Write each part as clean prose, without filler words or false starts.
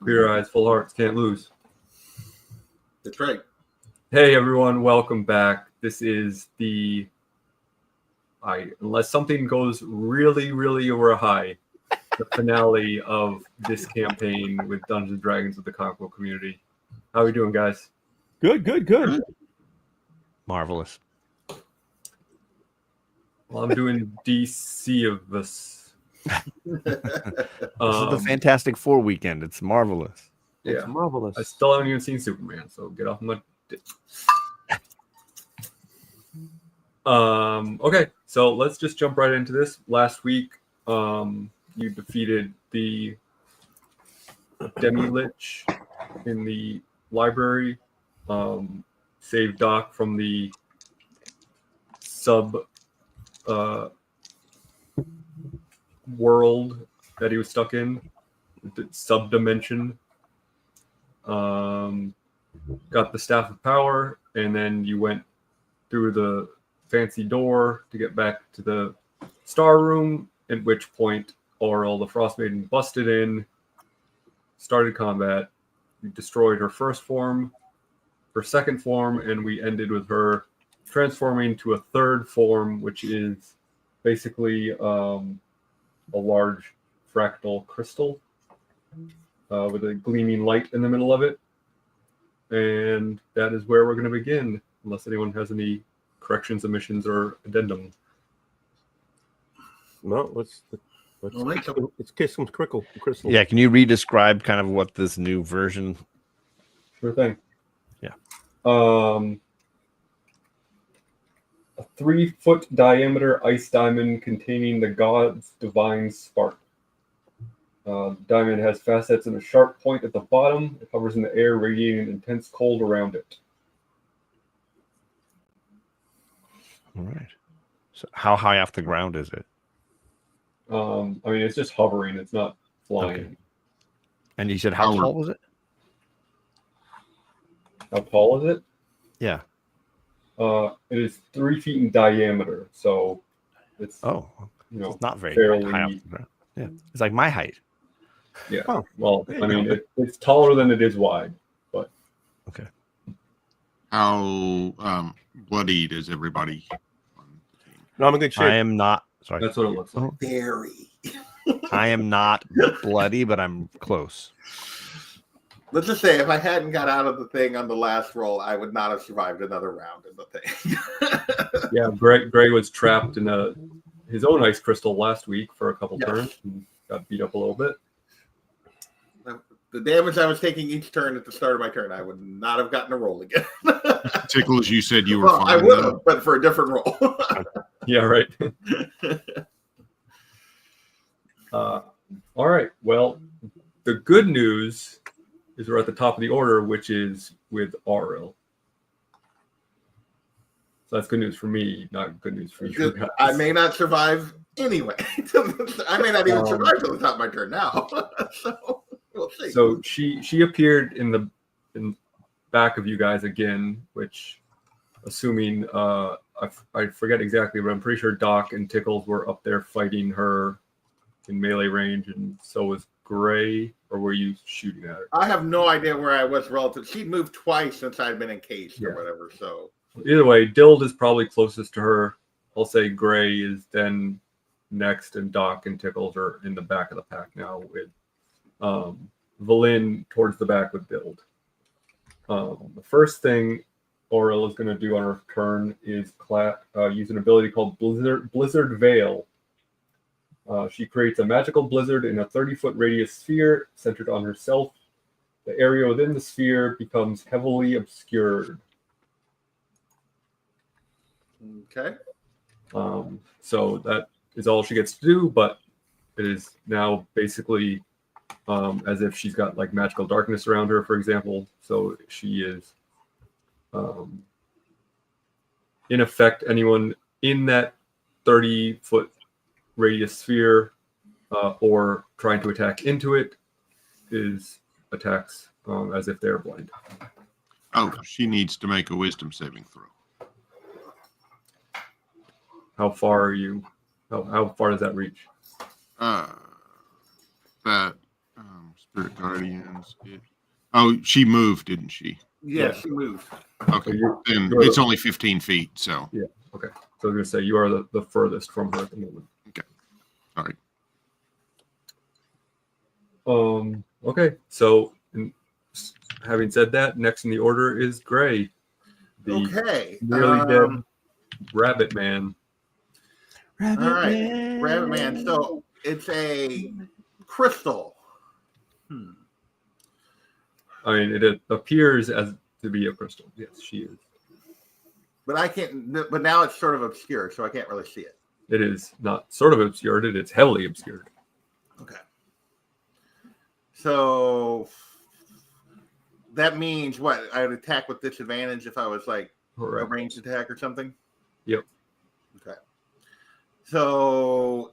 Clear eyes, full hearts, can't lose. That's right. Hey everyone, welcome back. This is unless something goes really over a high, the finale of this campaign with Dungeons & Dragons with the comic book community. How are we doing, guys? Good. Marvelous. Well, I'm doing DC of us. This is the Fantastic Four weekend. It's marvelous. It's marvelous. I still haven't even seen Superman, so get off my dick. Okay, so let's just jump right into this. Last week, you defeated the Demi-Lich in the library, saved Doc from the world that he was stuck in, the sub-dimension. Got the Staff of Power, and then you went through the fancy door to get back to the Star Room, at which point Auril, the Frostmaiden, busted in, started combat. We destroyed her first form, her second form, and we ended with her transforming to a third form, which is basically a large fractal crystal with a gleaming light in the middle of it. And that is where we're going to begin, unless anyone has any corrections, omissions, or addendum. No, let's kiss some crystal. Yeah, can you re-describe kind of what this new version? Sure thing. Yeah. A 3-foot diameter ice diamond containing the god's divine spark. Diamond has facets and a sharp point at the bottom. It hovers in the air, radiating intense cold around it. All right. So how high off the ground is it? I mean, it's just hovering. It's not flying. Okay. And you said how tall was it? How tall is it? Yeah. It is 3 feet in diameter, so it's it's not very fairly high off the ground. Yeah, it's like my height. Yeah. Oh, well, I mean, it's taller than it is wide, but okay. How bloodied is everybody? No, I'm in good shape. I am not. Sorry. that's what it looks like. Very. I am not bloody, but I'm close. Let's just say if I hadn't got out of the thing on the last roll, I would not have survived another round in the thing. Yeah, Greg was trapped in his own ice crystal last week for a couple turns and got beat up a little bit. The damage I was taking each turn at the start of my turn, I would not have gotten a roll again. Tickles, you said you were fine. I would have, but for a different roll. Yeah, right. All right. Well, the good news is we're at the top of the order, which is with Auril. So that's good news for me, not good news for you guys. I may not survive anyway. I may not even survive to the top of my turn now. So we'll see. So she appeared in back of you guys again, which, assuming I forget exactly, but I'm pretty sure Doc and Tickles were up there fighting her in melee range, and so was Gray. Or were you shooting at her? I have no idea where I was relative. She'd moved twice since I'd been encased or whatever. So either way, Dild is probably closest to her. I'll say Gray is then next, and Doc and Tickles are in the back of the pack now, with Valin towards the back with Dild. The first thing Auril is going to do on her turn is use an ability called Blizzard Veil. She creates a magical blizzard in a 30-foot radius sphere centered on herself. The area within the sphere becomes heavily obscured. okay. So that is all she gets to do, but it is now basically as if she's got like magical darkness around her, for example. So she is, in effect, anyone in that 30-foot radius sphere or trying to attack into it is attacks as if they're blind. Oh, she needs to make a wisdom saving throw. How far are you? How far does that reach? That Spirit Guardians. Oh, she moved, didn't she? Yeah, she moved. Okay. So Then you're it's the- only 15 feet, so. Yeah. Okay. So I was gonna say you are the furthest from her at the moment. All right. Okay. So having said that, next in the order is Gray, the Okay. nearly dead Rabbit Man. All right. Rabbit Man. So it's a crystal. I mean, it appears as to be a crystal. Yes, she is. But I can't. But now it's sort of obscure, so I can't really see it. It is not sort of obscured. It's heavily obscured. Okay. So that means what? I would attack with disadvantage if I was like Correct. a ranged attack or something? Yep. Okay. So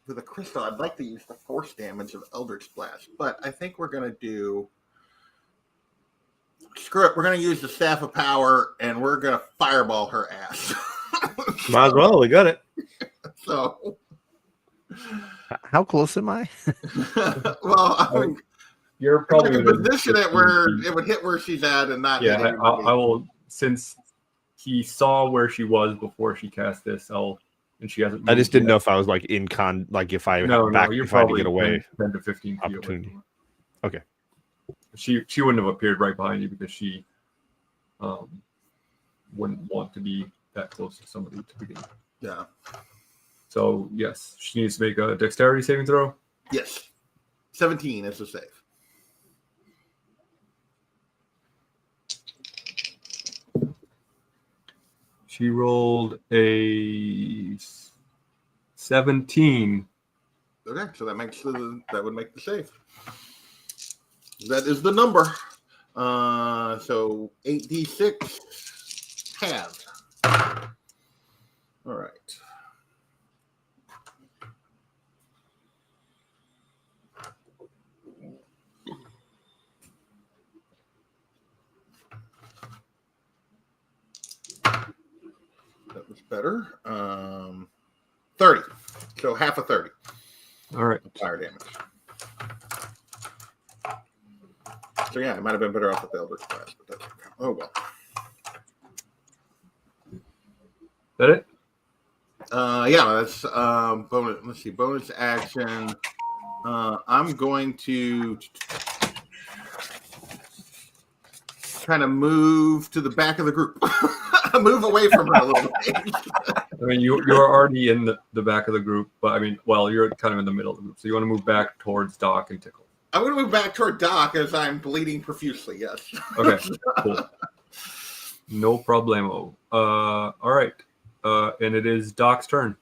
with a crystal, I'd like to use the force damage of Eldritch Blast, but I think we're going to do. Screw it. We're going to use the Staff of Power and we're going to fireball her ass. Might as well. We got it. So. How close am I? Well, You're I probably can within position it 15 where feet. it would hit where she's at and not Yeah, hit anybody. I will. Since he saw where she was before she cast this, and she hasn't. I just moved didn't know yet. if I was like like if I No, back you're if I had to probably get away. 10 to 15 feet Opportunity. away. Okay. She wouldn't have appeared right behind you because she wouldn't want to be that close to somebody to begin with. Yeah. So yes, she needs to make a dexterity saving throw. Yes. 17 is the save. She rolled a 17. Okay, so that would make the save. That is the number. So 8d6 halved. All right. That was better. 30. So half a 30 All right. fire damage. So yeah, it might have been better off with the Eldritch Blast, but that's okay. Oh well. That it? Yeah, that's bonus. Let's see, bonus action. I'm going to kind of move to the back of the group. Move away from her a little bit. I mean, you're already in the back of the group, but I mean, well, you're kind of in the middle of the group, so you want to move back towards Doc and Tickle. I'm going to move back toward Doc as I'm bleeding profusely. Yes. Okay, cool. No problemo. All right. And it is Doc's turn.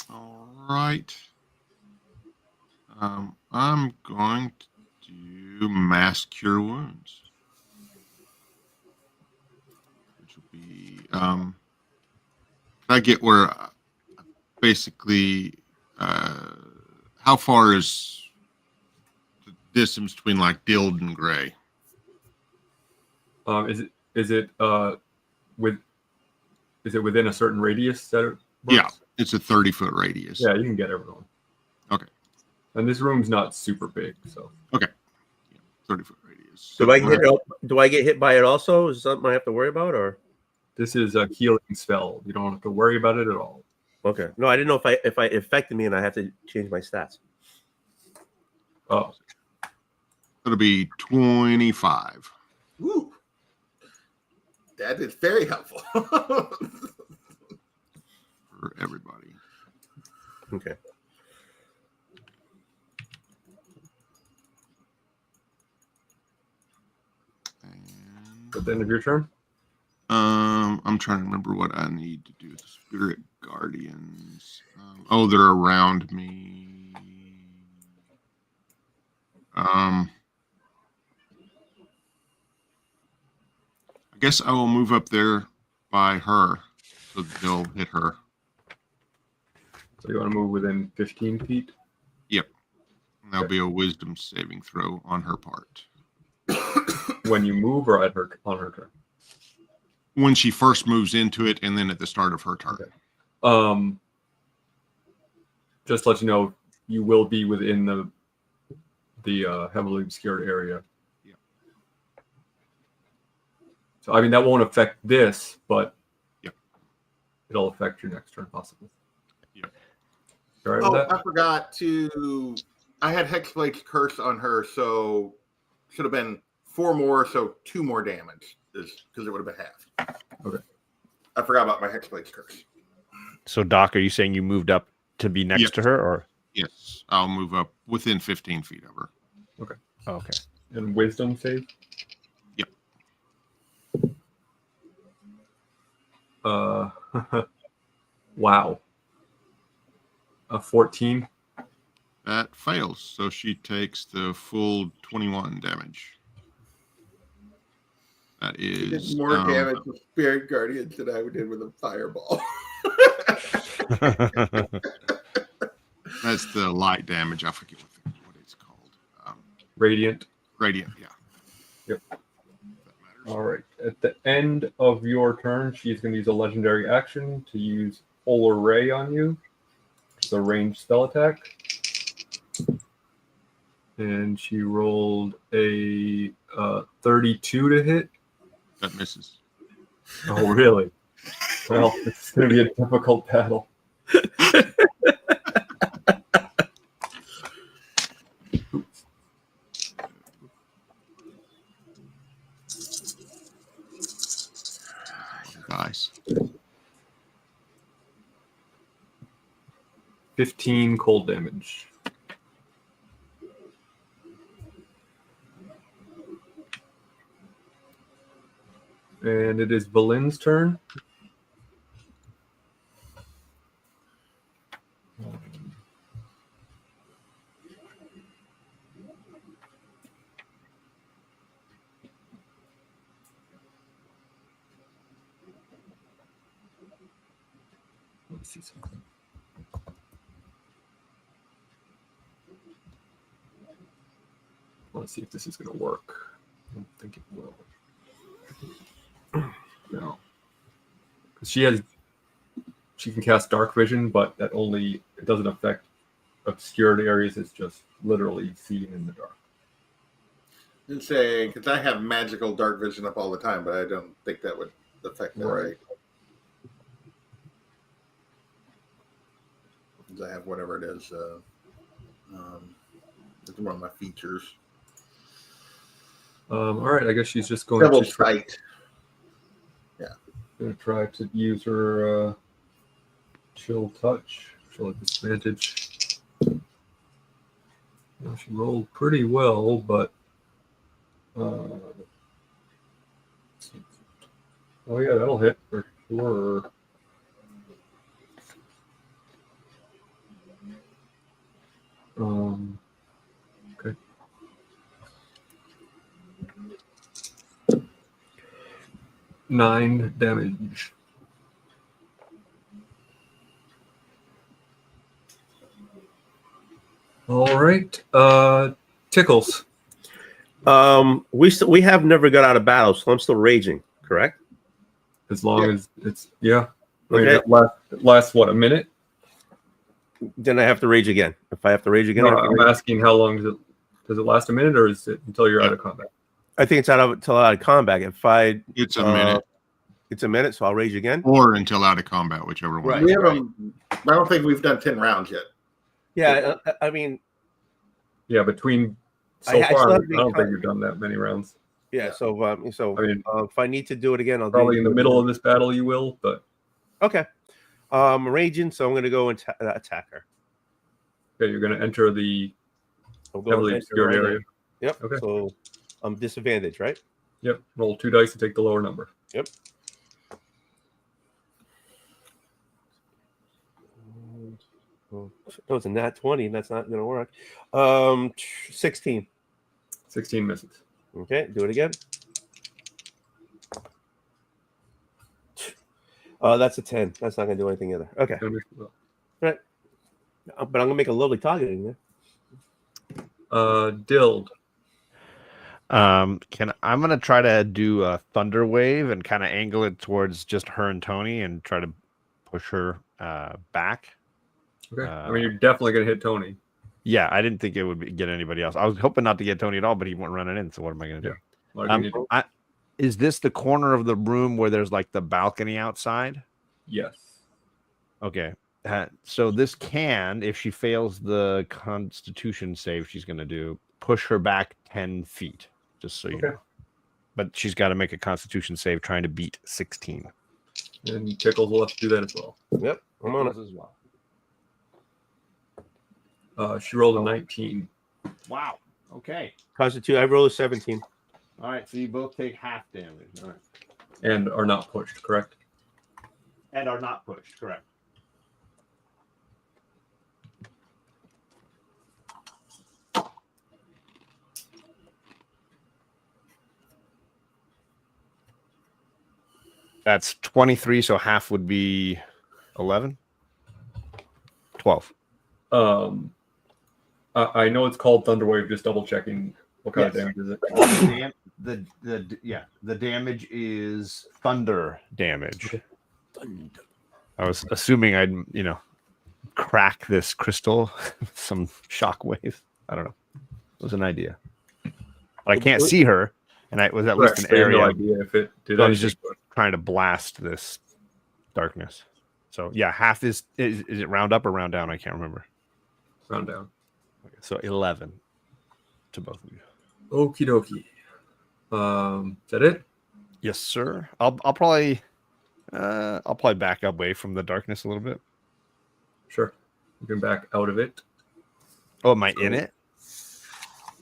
All right. I'm going to do Mass Cure Wounds. Which will be, I get where basically, how far is the distance between like Dild and Gray? Is it within a certain radius that it works? Yeah, it's a 30-foot radius. Yeah, you can get everyone. Okay. And this room's not super big, so. Okay. Yeah, 30-foot radius. Do I get hit by it also? Is something I have to worry about, or? This is a healing spell. You don't have to worry about it at all. Okay. No, I didn't know if I affected me and I have to change my stats. Oh, It'll be 25. Woo. That is very helpful. For everybody. Okay. And, at the end of your turn? I'm trying to remember what I need to do with the Spirit Guardians. They're around me. I guess I will move up there by her so that they'll hit her. So you want to move within 15 feet? Yep. And that'll be a wisdom saving throw on her part. When you move or on her turn? When she first moves into it and then at the start of her turn. Okay. Just to let you know, you will be within the the heavily obscured area. Yeah. So I mean that won't affect this, but Yep. it'll affect your next turn possibly. Yep. You all right with that? I forgot to. I had Hexblade's Curse on her, so should have been 4 more, so 2 more damage is because it would have been half. Okay. I forgot about my Hexblade's Curse. So, Doc, are you saying you moved up to be next Yes. to her, or? Yes, I'll move up within 15 feet of her. Oh, okay. And wisdom save? Yep. Wow. A 14. That fails, so she takes the full 21 damage. That She did is more damage with Spirit Guardians than I did with a fireball. that's the light damage. I forget what it's called. Radiant. Radiant, yeah. Yep. That matters. All right. At the end of your turn, she's going to use a legendary action to use Polar Ray on you. It's a ranged spell attack. And she rolled a 32 to hit. That misses. Oh, really? Well, it's going to be a difficult battle. Guys. 15 cold damage. And it is Valin's turn. Let me see something. I want to see if this is going to work. I don't think it will. No. Because she can cast Dark Vision, but it doesn't affect obscured areas. It's just literally seeing in the dark. I'm saying, because I have magical dark vision up all the time, but I don't think that would affect that, right? Because I have whatever it is. It's one of my features. All right, I guess she's just going Double to try. sight. Going to try to use her chill touch. She'll have disadvantage. Well, she rolled pretty well, but oh yeah, that'll hit for sure. Okay. Nine damage. All right. Tickles. We have never got out of battle, so I'm still raging. Correct? As long as it's I mean, Okay. it lasts what, a minute? Then I have to rage again. If I have to rage again, No, I have to I'm rage. asking how long does it last a minute, or is it until you're out of combat? I think it's out of combat. If I It's a minute. It's a minute, so I'll rage again. Or until out of combat, whichever one. Right. We haven't. I don't think we've done 10 rounds yet. Yeah, I mean, Yeah, between so I still far, I have to be don't think we've done that many rounds. yeah. So I mean, if I need to do it again, I'll probably do in the middle of this battle you will, but Okay. Raging, so I'm going to go and attack her. okay, you're going to enter the I'm going heavily to obscured enter right area. in. Yep. Okay. So I'm disadvantaged, right? Yep. Roll 2 dice and take the lower number. Yep. No, it's a nat 20. That's not going to work. 16. 16 misses. Okay, do it again. That's a 10. That's not going to do anything either. Okay. Gonna miss as well. Right. But I'm going to make a lovely target in there. Dild. I'm gonna try to do a thunder wave and kind of angle it towards just her and Tony and try to push her back. Okay. I mean, you're definitely going to hit Tony. Yeah, I didn't think it would get anybody else. I was hoping not to get Tony at all, but he went running in. So what am I going to do? What are you gonna do? Is this the corner of the room where there's like the balcony outside? Yes. Okay. So this can, if she fails the Constitution save she's going to do, push her back 10 feet, just so you Okay. know. But she's got to make a Constitution save trying to beat 16. And Tickles will have to do that as well. Yep, I'm on it. as well. She rolled a 19. Wow. Okay. Constitute. I rolled a 17. All right. So you both take half damage. All right. And are not pushed, correct? And are not pushed. Correct. That's 23, so half would be 11? 12. I know it's called Thunderwave, just double checking what kind of Yes. damage is it. The damage is thunder damage. Okay. Thunder. I was assuming I'd, crack this crystal with some shockwaves. I don't know. It was an idea. But I can't see her, and it was at least Correct. an I have area. no idea if it did So I was anything, just trying to blast this darkness. So yeah, half is it round up or round down? I can't remember. but round down. Okay, so 11 to both of you. Okie dokie. Is that it? Yes, sir. I'll probably back away from the darkness a little bit. Sure. You can back out of it. Oh, am I in it?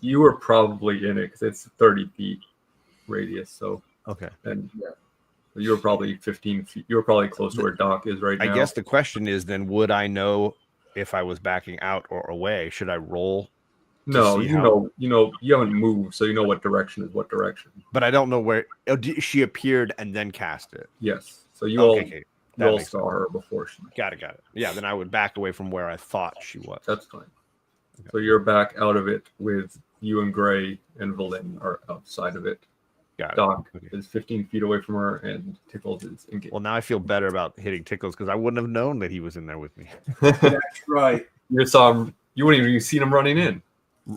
You were probably in it because it's 30 feet radius. So, Okay. and you were probably 15 feet. You were probably close to where Doc is right now. I guess the question is then, would I know if I was backing out or away? Should I roll? No, see you how- know, you haven't moved, so you know what direction is what direction. But I don't know where. Oh, she appeared and then cast it. Yes. So you Okay. That all makes saw her before she. Got it. Yeah, then I would back away from where I thought she was. That's fine. So you're back out of it with you and Gray and Valin are outside of it. Got it. Doc Okay. is 15 feet away from her, and Tickles is engaged. Well, now I feel better about hitting Tickles because I wouldn't have known that he was in there with me. That's right. You saw him. You wouldn't even seen him running in.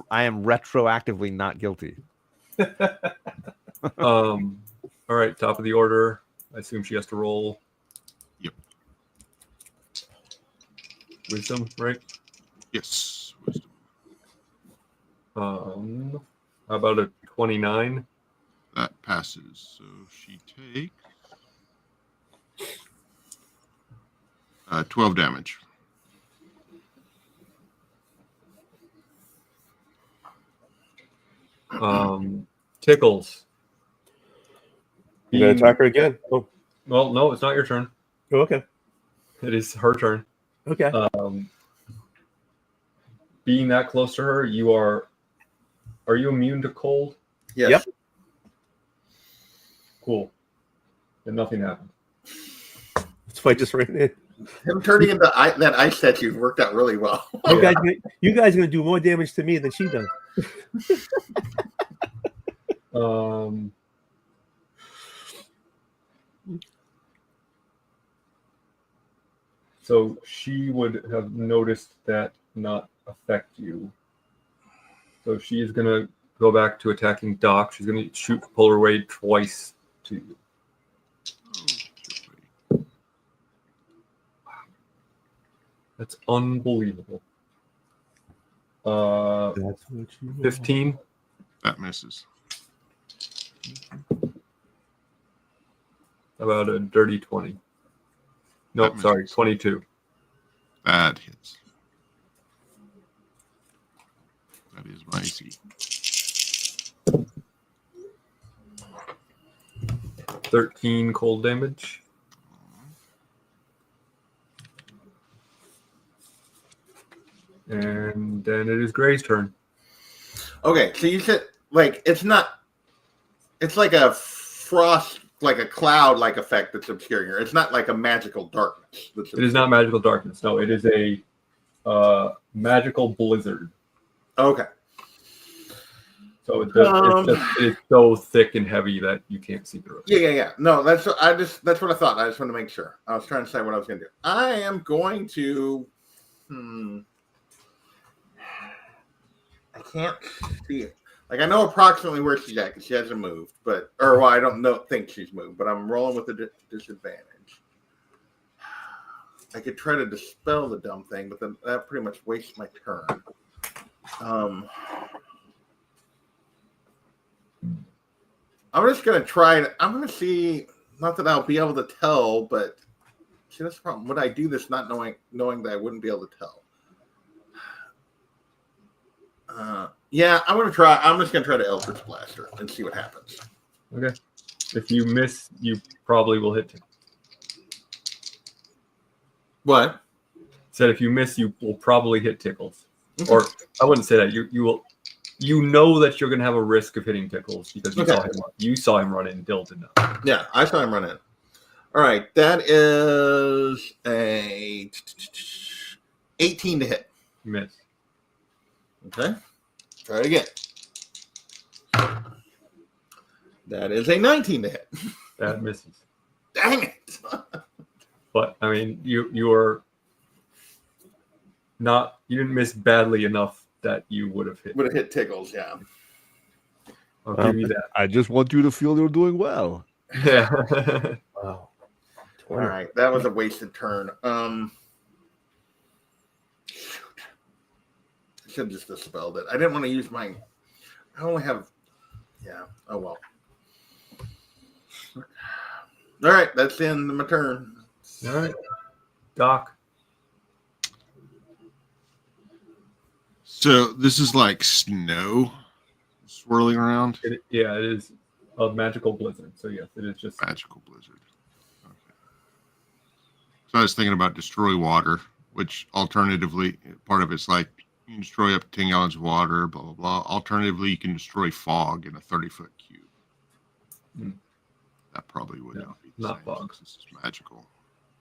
I am retroactively not guilty. All right, top of the order. I assume she has to roll. Yep. Wisdom, right? Yes. Wisdom. How about a 29? That passes. So she takes 12 damage. Tickles. You gonna attack her again? Oh, Well, no, it's not your turn. okay. It is her turn. Okay. Being that close to her, you are. Are you immune to cold? Yes. Yep. Cool. And nothing happened. That's why I just ran in. Him turning into that ice statue worked out really well. You guys are gonna do more damage to me than she does. So she would have noticed that not affect you. So she is gonna go back to attacking Doc. She's gonna shoot Polar Wade twice to you. Oh, That's unbelievable. That's what you 15. that misses. About a dirty 20. No, That sorry, misses. 22. That hits. That is my AC. 13 cold damage. And then it is Gray's turn. Okay, so you said it's like a frost, like a cloud-like effect that's obscuring her. It's not like a magical darkness. It is not magical darkness. No, it is a magical blizzard. Okay. So it is so thick and heavy that you can't see through it. Yeah. No, that's what I thought. I just wanted to make sure. I was trying to decide what I was going to do. I am going to. can't see it. Like, I know approximately where she's at because she hasn't moved, I don't think she's moved, but I'm rolling with a disadvantage. I could try to dispel the dumb thing, but then that pretty much wastes my turn. I'm just gonna try it. I'm gonna see. Not that I'll be able to tell, but see, that's the problem. Would I do this not knowing that I wouldn't be able to tell? Yeah, I'm gonna try. I'm just gonna try to Eldritch Blast her and see what happens. Okay. If you miss, you probably will hit. What? Said if you miss, you will probably hit Tickles. Okay. Or I wouldn't say that. You will. You know that you're gonna have a risk of hitting Tickles because you saw him run in. Dill did not. Yeah, I saw him run in. All right, that is a 18 to hit. Miss. Okay, try it again. That is a 19 to hit. That misses. Dang it! But I mean, you are not. You didn't miss badly enough that you would have hit. Would have hit Tickles, yeah. I'll give you that. I just want you to feel you're doing well. Yeah. Wow. All right, that was a wasted turn. Shoot. I should have just dispelled it. I didn't want to use my. I only have. Yeah. Oh well. All right, that's the end of my turn. All right, Doc. So this is like snow swirling around. It is a magical blizzard. So yes, it is just Magical blizzard. Okay. So I was thinking about destroy water, which alternatively, part of it's like you can destroy up to 10 gallons of water, blah, blah, blah. Alternatively, you can destroy fog in a 30-foot cube. Hmm. That probably would not be the not same, fog. since this is magical.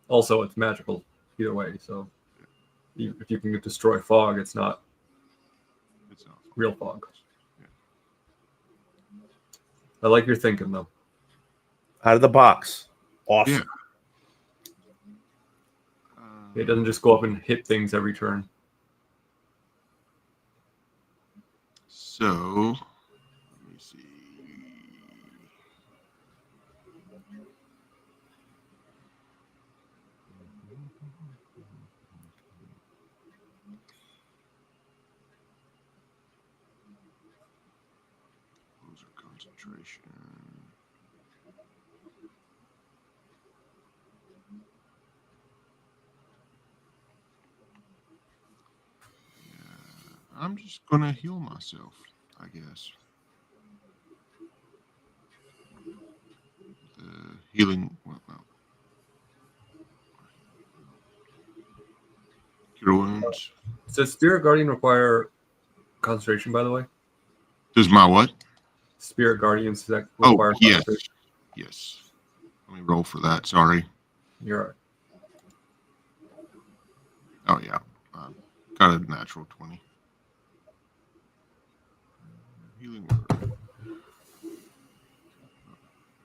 Also, it's magical either way. So if you can destroy fog, it's not It's not fog. real fog. Yeah. I like your thinking though. Out of the box. Awesome. Yeah. It doesn't just go up and hit things every turn. So, let me see. Closer concentration. I'm just gonna heal myself, I guess. The healing, well, cure wounds. Does Spirit Guardian require concentration, by the way? Does my what? Spirit Guardians, does that Oh, require yes, concentration? yes. Let me roll for that. Sorry. You're right. Oh yeah, got a natural 20. Healing word.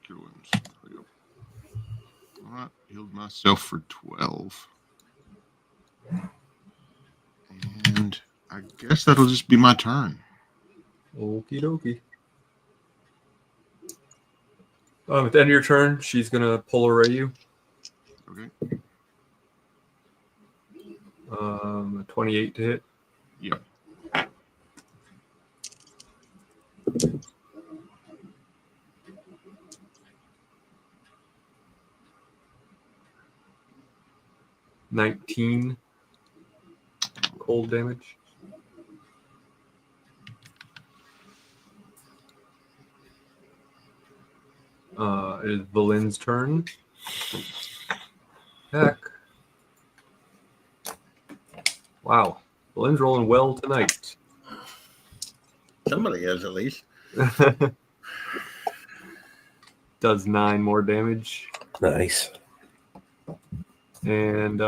Cure wounds. There we go. All right, healed myself for 12. And I guess that'll just be my turn. Okie dokie. At the end of your turn, she's gonna pull array you. Okay. 28 to hit. Yep. $19 cold damage. It is Valin's turn. Heck. Wow. Valin's rolling well tonight. Somebody is, at least. Does 9 more damage. Nice. And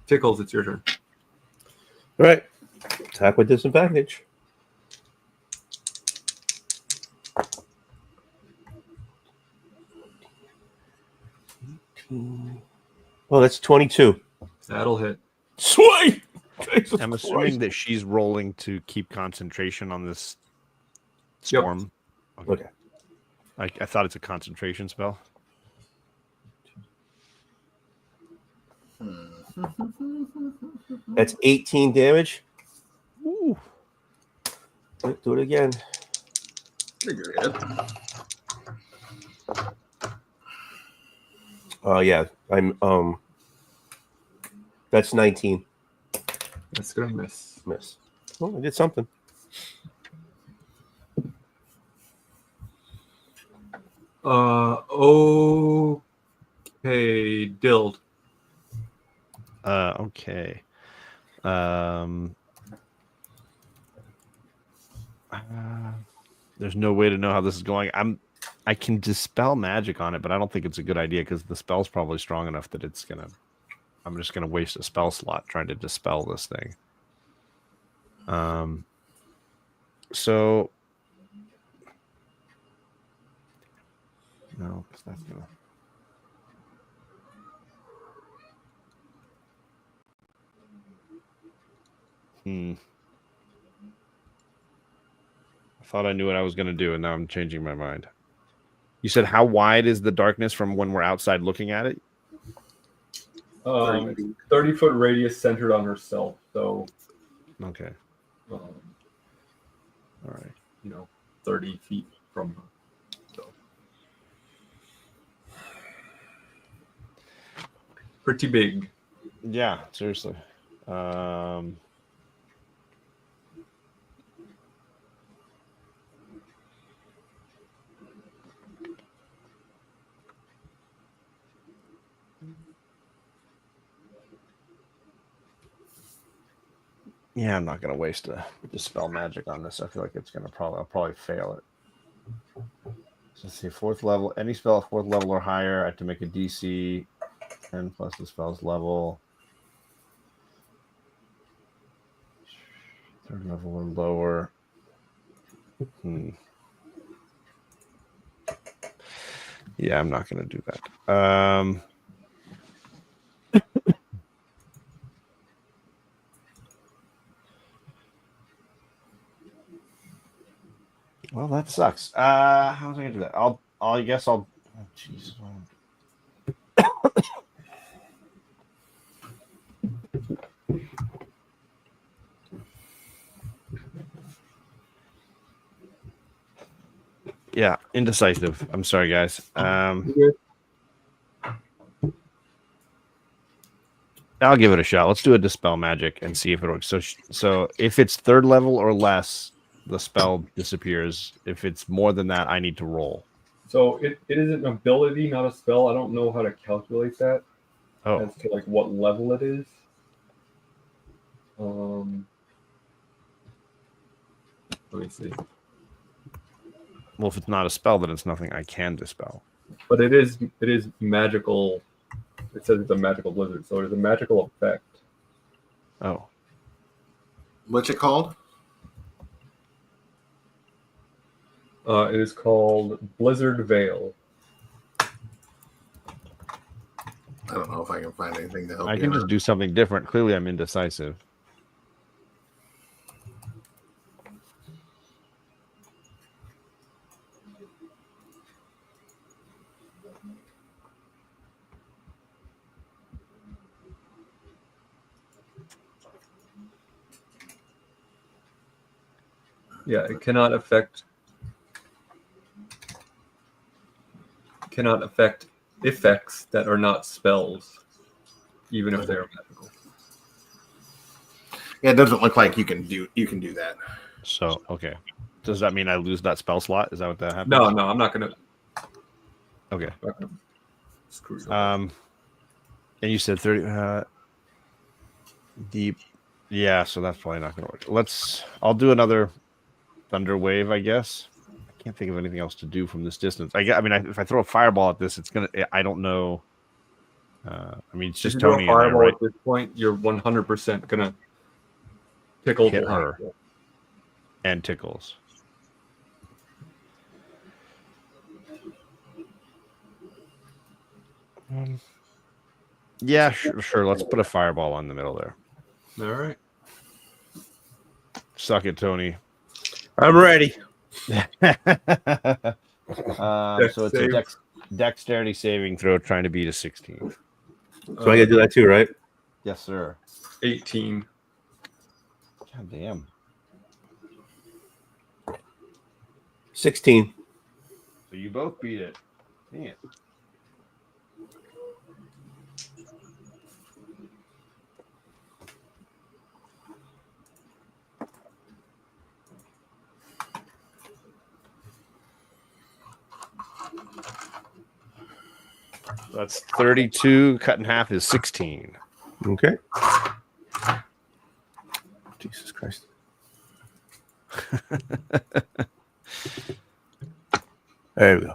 Tickles, it's your turn. All right. Attack with disadvantage. Oh, that's 22. That'll hit. Sweet. Jesus I'm Christ. assuming that she's rolling to keep concentration on this storm. Okay. I thought it's a concentration spell. That's 18 damage. Ooh. Do it again. Figure it. Yeah. I'm that's 19. That's gonna miss. Miss. Well, I did something. Okay, Dild. Okay. There's no way to know how this is going. I can dispel magic on it, but I don't think it's a good idea because the spell's probably strong enough that I'm just gonna waste a spell slot trying to dispel this thing. So no, because that's gonna. I thought I knew what I was going to do, and now I'm changing my mind. You said how wide is the darkness from when we're outside looking at it? 30-foot radius centered on herself. So, Okay. All right. 30 feet from her. So. Pretty big. Yeah, seriously. Yeah, I'm not gonna waste a dispel magic on this. I feel like I'll probably fail it. So let's see, 4th level. Any spell at 4th level or higher, I have to make a DC 10 plus the spell's level. 3rd level or lower. Yeah, I'm not gonna do that. Well, that sucks. How was I gonna do that? I guess I'll. Oh, jeez. Yeah, indecisive. I'm sorry, guys. I'll give it a shot. Let's do a dispel magic and see if it works. So if it's 3rd level or less, the spell disappears. If it's more than that, I need to roll. So it is an ability, not a spell. I don't know how to calculate that as to what level it is. Let me see. Well, if it's not a spell, then it's nothing I can dispel. But it is magical. It says it's a magical blizzard, so it is a magical effect. Oh. What's it called? It is called Blizzard Veil. I don't know if I can find anything to help. I can just do something different. Clearly, I'm indecisive. Yeah, it cannot affect effects that are not spells, even if they are magical. Yeah, it doesn't look like you can do that. So, okay. Does that mean I lose that spell slot? Is that what that happens? No, I'm not gonna. Okay. Screw you. And you said 30 deep. Yeah, so that's probably not gonna work. I'll do another thunder wave, I guess. I can't think of anything else to do from this distance. If I throw a fireball at this, I don't know. It's just Tony in there, right? At this point, you're 100% gonna tickle Hit her. And tickles. Yeah, sure. Let's put a fireball on the middle there. All right. Suck it, Tony. I'm ready. So it's a save. dexterity saving throw trying to beat a 16. So I gotta do that too, right? Yes, sir. 18. God damn. 16. So you both beat it. Dang it. That's 32. Cut in half is 16. Okay. Jesus Christ. There we go.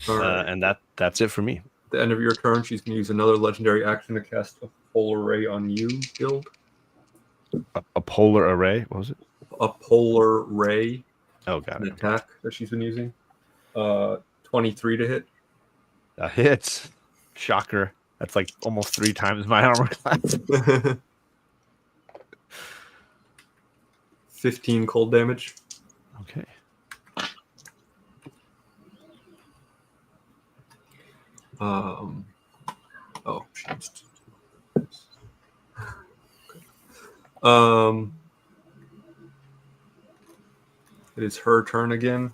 All right. And that's it for me. At the end of your turn, she's going to use another legendary action to cast a polar ray on you, Guild. A polar array. What was it? A polar ray, Oh, got an it. attack that she's been using. 23 to hit. That hits. Shocker. That's like almost 3 times my armor class. 15 cold damage. Okay. Oh, changed. It is her turn again.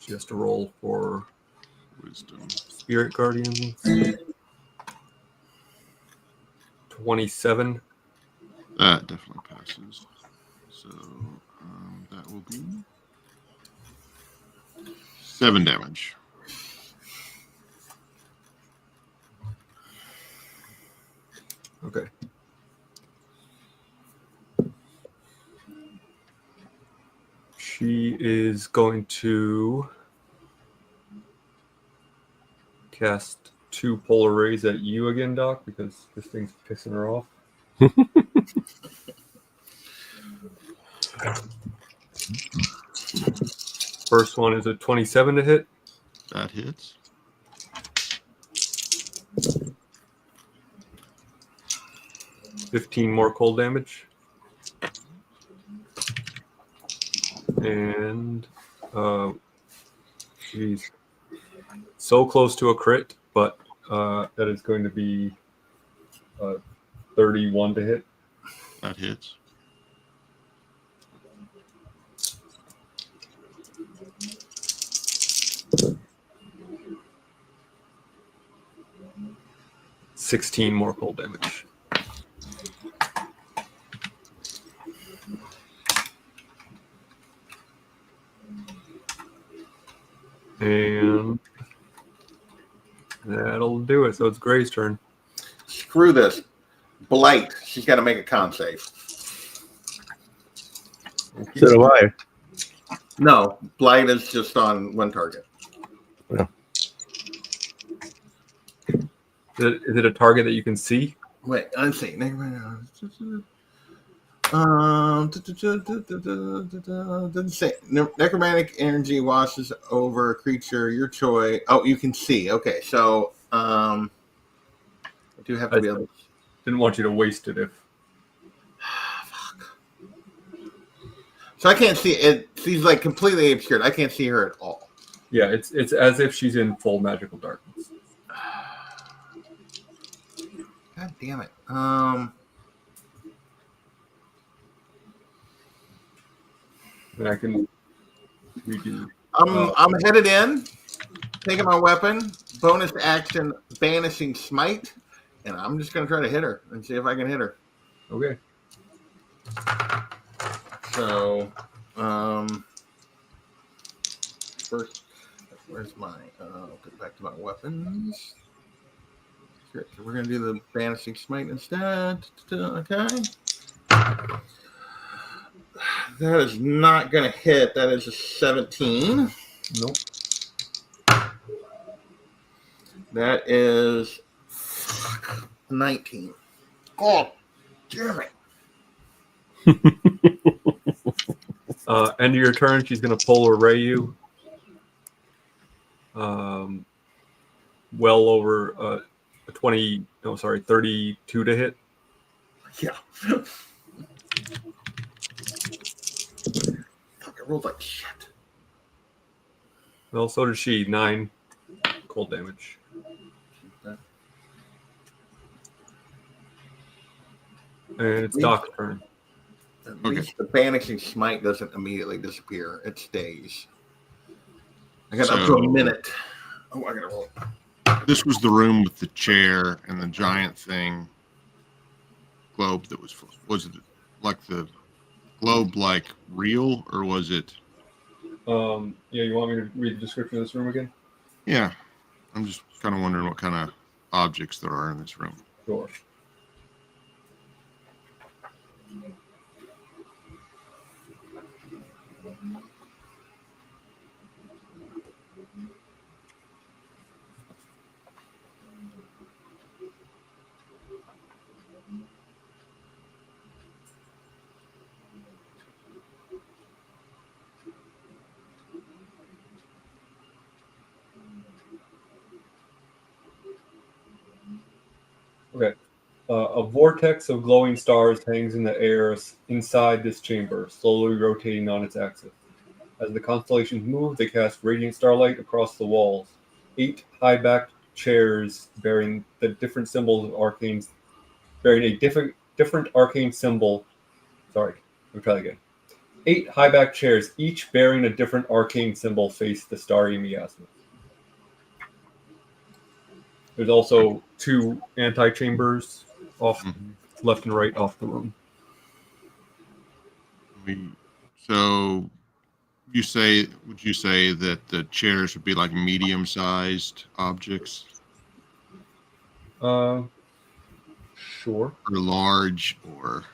She has to roll for Wisdom. Spirit Guardians. 27. That definitely passes. So that will be 7 damage. Okay. She is going to cast 2 polar rays at you again, Doc, because this thing's pissing her off. First one is a 27 to hit. That hits. $15 more cold damage. And she's so close to a crit, but that is going to be 31 to hit. That hits. $16 more cold damage. And that'll do it. So it's Gray's turn. Screw this. Blight. She's got to make a con save. So do I. No, Blight is just on one target. Is it a target that you can see? Wait, let's see. Doesn't say necromantic energy washes over a creature your choice. Oh, you can see. Okay, so I do have to be able to. Didn't want you to waste it if. Fuck. So I can't see it. She's like completely obscured. I can't see her at all. Yeah, it's as if she's in full magical darkness. God damn it. And I can redo. I'm headed in, taking my weapon, bonus action, banishing smite, and I'm just gonna try to hit her and see if I can hit her. Okay. So, first, where's my? I'll get back to my weapons. Sure, so we're gonna do the banishing smite instead. Okay. That is not gonna hit. That is a 17. Nope. That is 19. God damn it. End of your turn, she's going to polar ray you. Well over 32 to hit. Yeah. Fuck, I rolled like shit. Well, so did she. 9 cold damage. And it's Doc's turn. At Okay. least the banishing smite doesn't immediately disappear. It stays. I got up to a minute. Oh, I gotta roll. This was the room with the chair and the giant thing globe that was it like the globe like real, or was it? Yeah, you want me to read the description of this room again? Yeah, I'm just kind of wondering what kind of objects there are in this room. Sure. Okay. A vortex of glowing stars hangs in the air inside this chamber, slowly rotating on its axis. As the constellations move, they cast radiant starlight across the walls. 8 high-backed chairs bearing the different symbols of arcanes, bearing a different arcane symbol. Sorry, let me try that again. 8 high-backed chairs, each bearing a different arcane symbol, face the starry miasma. There's also 2 anti-chambers off left and right off the room. So would you say that the chairs would be like medium-sized objects, Sure. or large, or?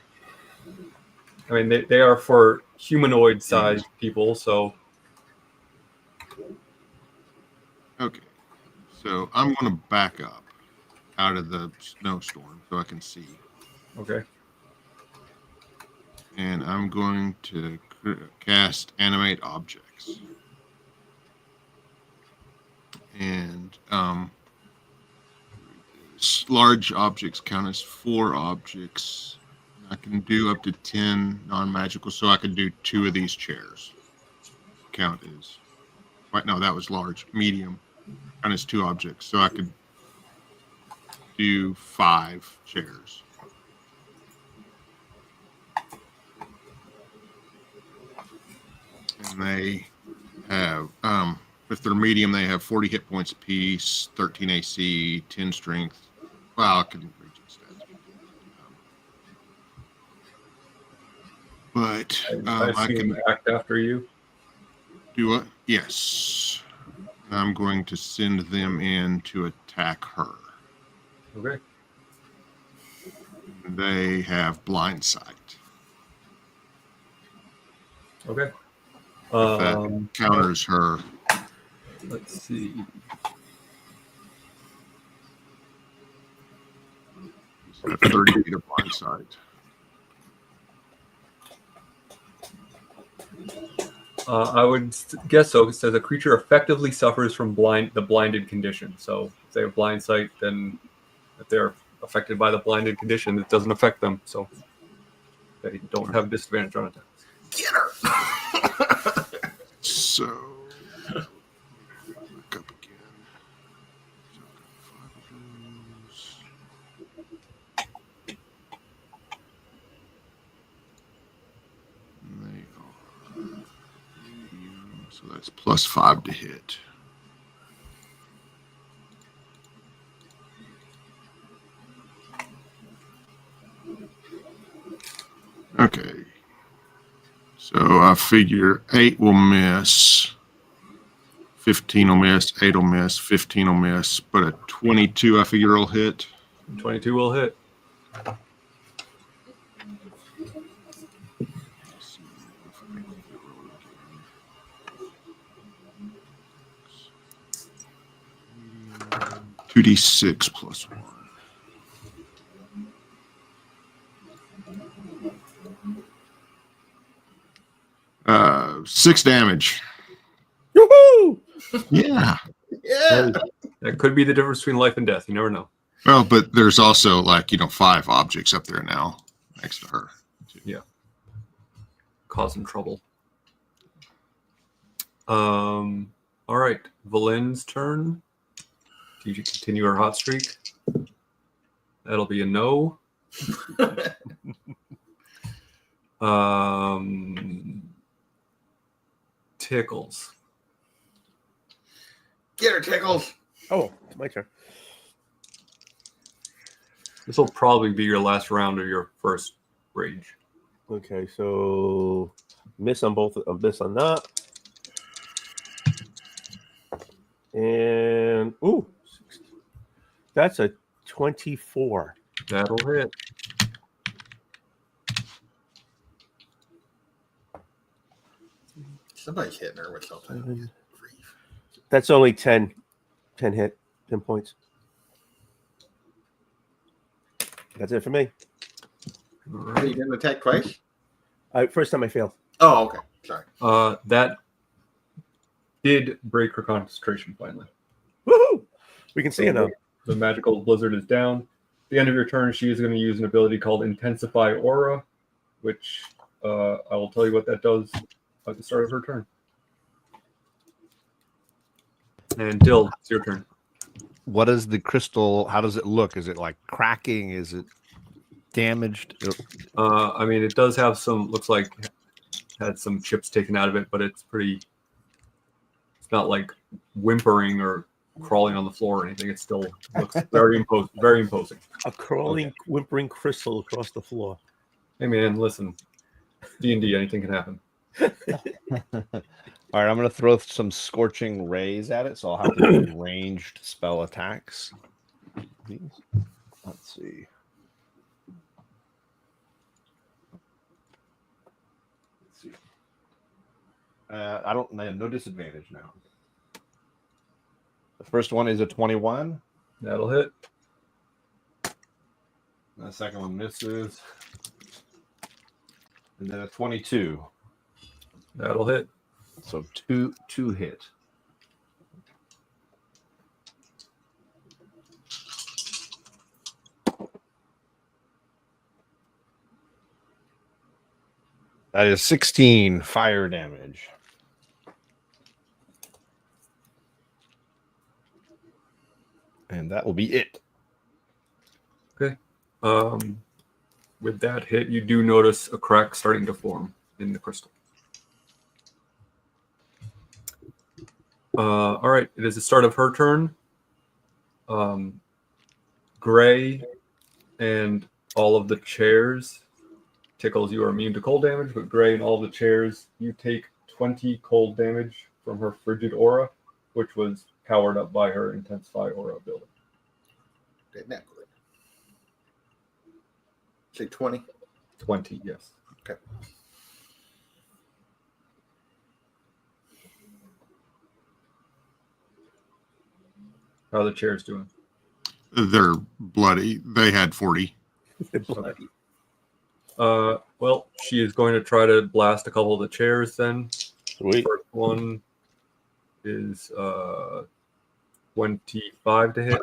I mean, they are for humanoid-sized people, so. Okay. So I'm going to back up out of the snowstorm so I can see. Okay. And I'm going to cast Animate Objects. And large objects count as 4 objects. I can do up to 10 non-magical, so I could do 2 of these chairs. Count as... Right, no, that was large. Medium. Count as 2 objects, so I could do 5 chairs. And they have, if they're medium, they have 40 hit points apiece, 13 AC, 10 strength. Well, I can read stats. But I can act after you. Do what? Yes. I'm going to send them in to attack her. Okay. They have blind sight. Okay. If that counters her. Let's see. At 30 feet of blind sight. I would guess so. It says a creature effectively suffers from the blinded condition. So if they have blind sight, then if they're affected by the blinded condition, it doesn't affect them. So they don't have disadvantage on attacks. Get her! So, back up again. So I've got 5 of those. And they are medium, so that's plus 5 to hit. Okay. So I figure 8 will miss, 15 will miss, 8 will miss, 15 will miss, but a 22 I figure will hit. 22 will hit. Two D6 plus 1. Six damage. Woohoo! Yeah. Yeah. That could be the difference between life and death. You never know. Well, but there's also 5 objects up there now next to her. Yeah. causing trouble. All right, Valin's turn. You should continue her hot streak. That'll be a no. Tickles. Get her, Tickles. Oh, it's my turn. This will probably be your last round of your first rage. Okay, so miss on both. Miss on that. And ooh, that's a 24. That'll hit. Somebody's hitting her with something. That's only 10 hit, 10 points. That's it for me. All So you right. didn't attack twice? First time I failed. Oh, okay. Sorry. That did break her concentration finally. Woohoo! We can see it now. The magical blizzard is down. At the end of your turn, she is going to use an ability called Intensify Aura, which I will tell you what that does at the start of her turn. And Dill, it's your turn. What is the crystal? How does it look? Is it like cracking? Is it damaged? I mean, it does have some, looks like had some chips taken out of it, but it's not like whimpering or crawling on the floor or anything. It still looks very imposing. A crawling, whimpering crystal across the floor. Hey man, listen, D&D, anything can happen. All right, I'm going to throw some scorching rays at it, so I'll have to do ranged spell attacks. Let's see. I don't. No disadvantage now. The first one is a 21. That'll hit. The second one misses, and then a 22. That'll hit. So two hit. That is 16 fire damage. And that will be it. Okay. With that hit, you do notice a crack starting to form in the crystal. All right, it is the start of her turn. Gray and all of the chairs. Tickles, you are immune to cold damage, but Gray and all the chairs, you take 20 cold damage from her frigid aura, which was powered up by her Intensify Aura ability. Didn't that good? Say 20. 20, yes. Okay. How are the chairs doing? They're bloody. They had 40. Bloody. Well, she is going to try to blast a couple of the chairs then. Sweet. First one is 25 to hit.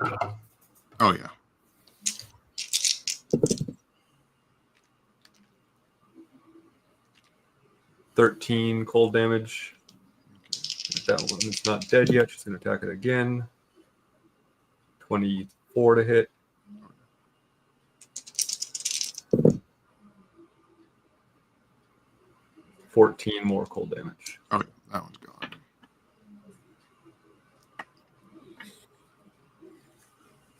Oh, yeah. $13 cold damage. That one is not dead yet. She's going to attack it again. 24 to hit. $14 more cold damage. Oh, yeah. That one's gone.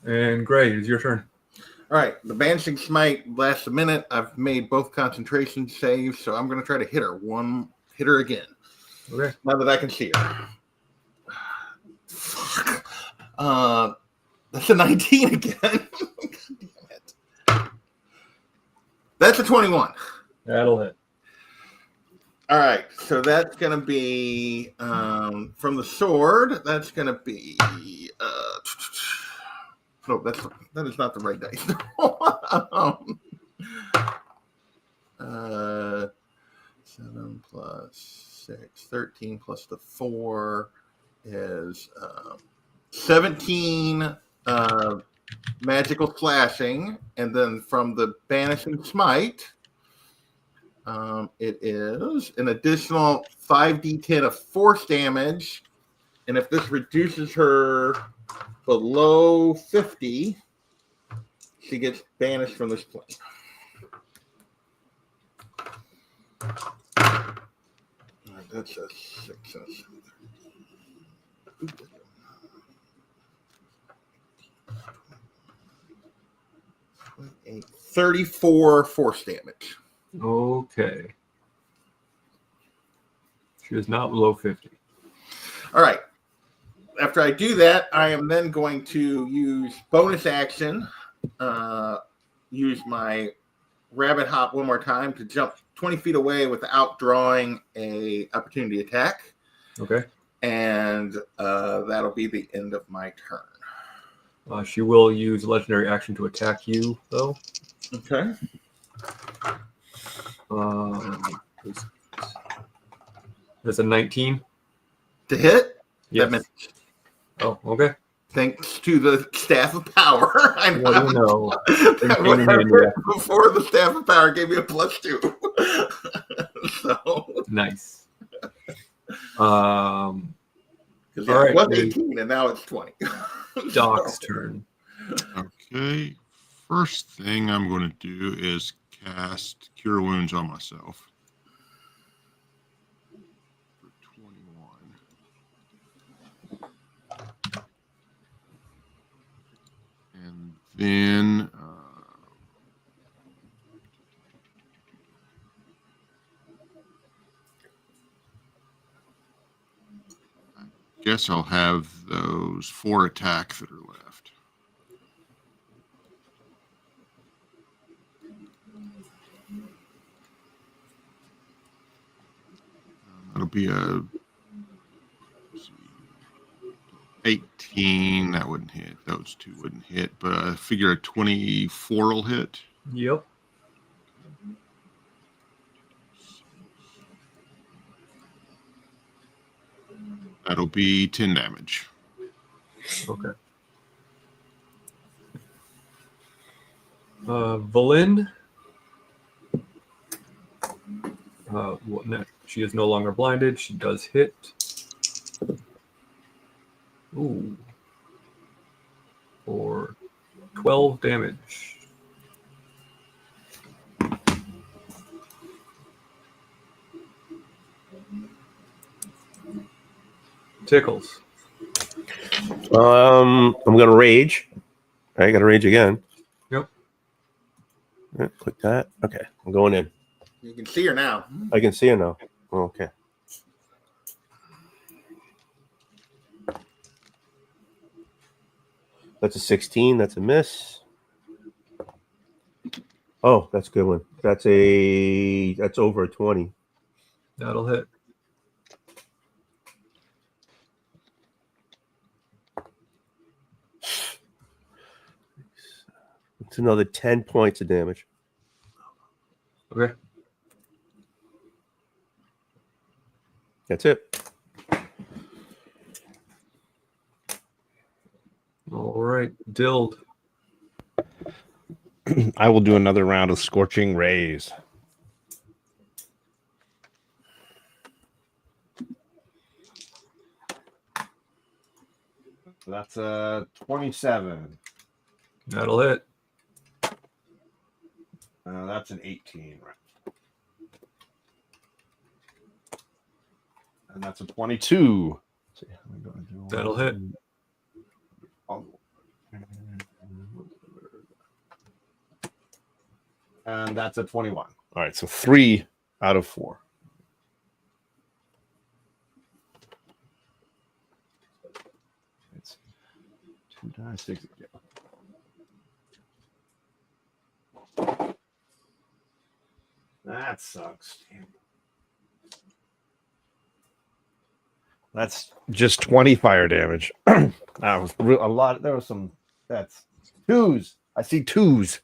And Gray, it's your turn. All right, the Banishing Smite lasts a minute. I've made both concentration saves, so I'm going to try to hit her again. Okay. Now that I can see her. Fuck. That's a 19 again. God damn it. That's a 21. That'll hit. All right, so that's going to be from the sword. That's going to be. No, that is not the right dice. 7 plus 6, 13 plus the 4 is 17 magical slashing, and then from the Banishing Smite, It is an additional 5d10 of force damage. And if this reduces her below 50, she gets banished from this plane. That's a success. 34 force damage. Okay. She is not below 50. All right. After I do that, I am then going to use bonus action, use my rabbit hop one more time to jump 20 feet away without drawing a opportunity attack. Okay. And that'll be the end of my turn. She will use legendary action to attack you, though. Okay. That's a 19. To hit? Yes. That meant, Oh, okay. thanks to the Staff of Power. I What do you know? Before the Staff of Power gave me a +2. So Nice. Because it right, was 18 and now it's 20. Doc's turn. Okay. First thing I'm going to do is cast Cure Wounds on myself. For 21. And then I guess I'll have those 4 attacks that are left. That'll be a 18. That wouldn't hit. Those 2 wouldn't hit. But I figure a 24 will hit. Yep. That'll be 10 damage. Okay. Valin. She is no longer blinded. She does hit. Ooh. For 12 damage. Tickles. I'm gonna rage. I gotta rage again. Yep. Yeah, click that. Okay, I'm going in. You can see her now. I can see her now. Okay. That's a 16. That's a miss. Oh, that's a good one. That's over a 20. That'll hit. It's another 10 points of damage. Okay. That's it. All right. Dild. I will do another round of Scorching Rays. That's a 27. That'll hit. That's an 18. And that's a 22. That'll hit. And that's a 21. All right, so 3 out of 4. It's 2 dice, 6 again. That sucks. Damn. That's just 20 fire damage. That was a lot. There was some. That's 2s. I see 2s.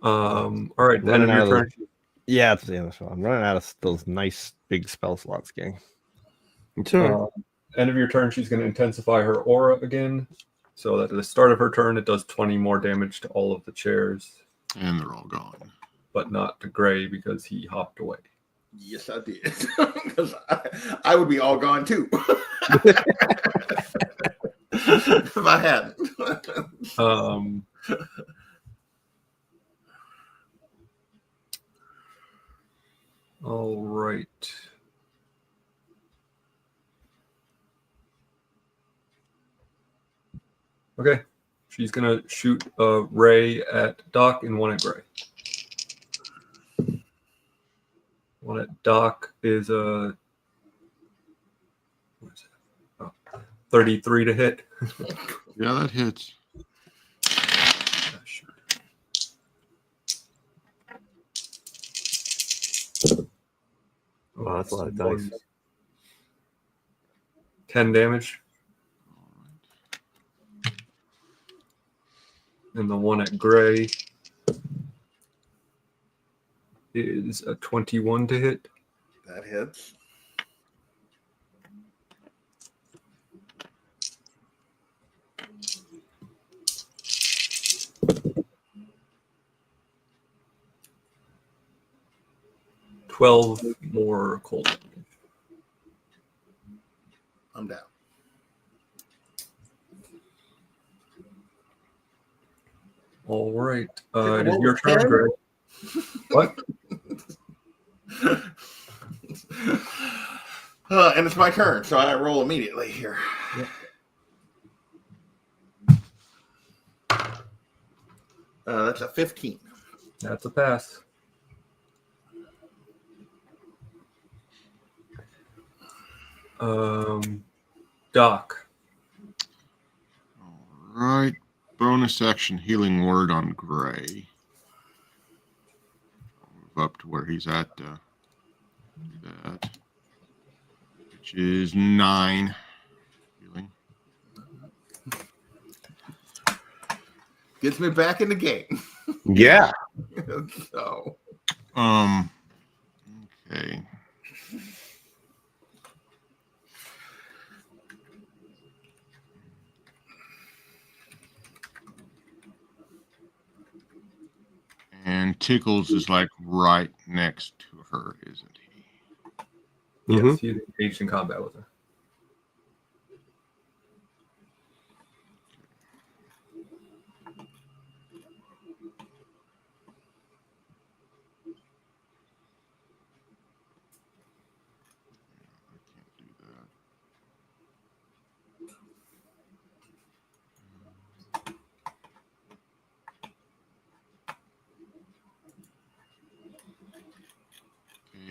All right. Then your turn. Yeah, it's the end of the show. I'm running out of those nice big spell slots, gang. End of your turn, she's going to intensify her aura again. So that at the start of her turn, it does 20 more damage to all of the chairs. And they're all gone. but not to Gray because he hopped away. Yes, I did. Because I would be all gone too. If I hadn't. All right. Okay. She's going to shoot a ray at Doc and one at Gray. One at Doc is a 33 to hit. Yeah, that hits. Oh, that's a lot of dice. 10 damage. And the one at Gray is a 21 to hit. That hits. More cold damage. I'm down. All right. It is your turn, 10? Gray. What? And it's my turn, so I roll immediately here. Yep. That's a 15. That's a pass. Doc. All right. Bonus action healing word on Gray. Move up to where he's at. Do that. Which is 9 healing. Gets me back in the game. Yeah. So. Okay. And Tickles is like right next to her, isn't he? Yes, he's engaged in combat with her.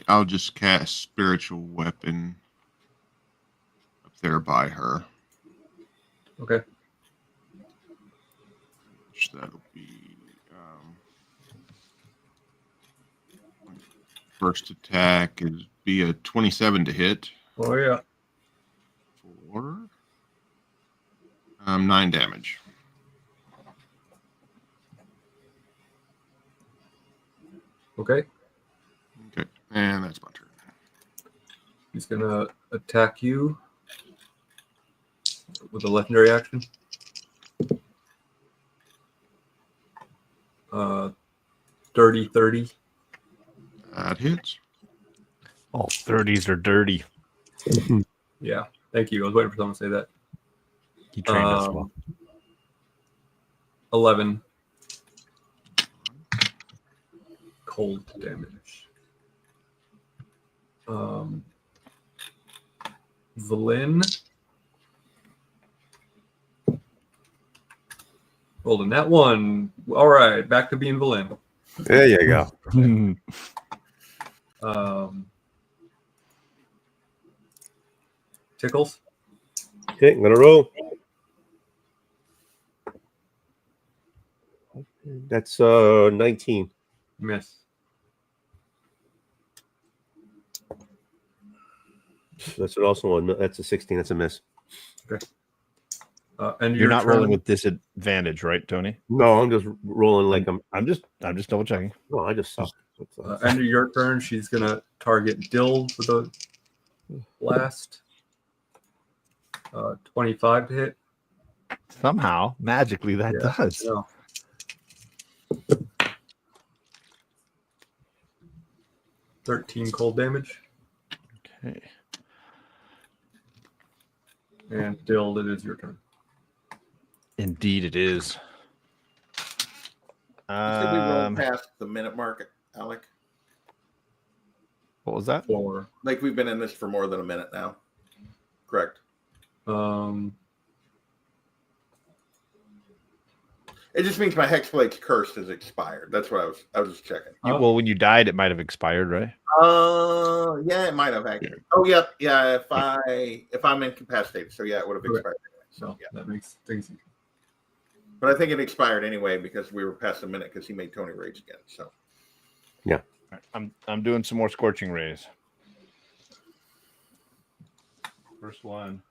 I'll just cast Spiritual Weapon up there by her. Okay. Which that'll be first attack is be a 27 to hit. Oh yeah. For 9 damage. Okay. Okay, and that's my turn. He's gonna attack you with a legendary action. 30. That hits. All 30s are dirty. Yeah. Thank you. I was waiting for someone to say that. You trained us well. 11 cold damage. Vlyn rolled a nat 1. All right, back to being Vlyn. There you go. Tickles. Okay, I'm gonna roll. That's 19. Miss. That's also one. That's a 16. That's a miss. Okay. And You're not rolling with disadvantage, right, Tony? No, I'm just rolling like I'm just double checking. No, I just suck. End of your turn, she's gonna target Dill with a blast. 25 to hit. Somehow, magically, that does. No. 13 cold damage. Okay. And Dill, it is your turn. Indeed, it is. You said we rolled past the minute mark, Alec. What was that? For Like we've been in this for more than a minute now. Correct. It just means my Hexblade's curse has expired. That's what I was just checking. Well, when you died, it might have expired, right? Yeah, it might have actually. Oh, yep, yeah. If I'm incapacitated, so yeah, it would have expired anyway. So yeah, that makes things easy. but I think it expired anyway because we were past a minute because he made Tony rage again. So All right, I'm doing some more scorching rays. First one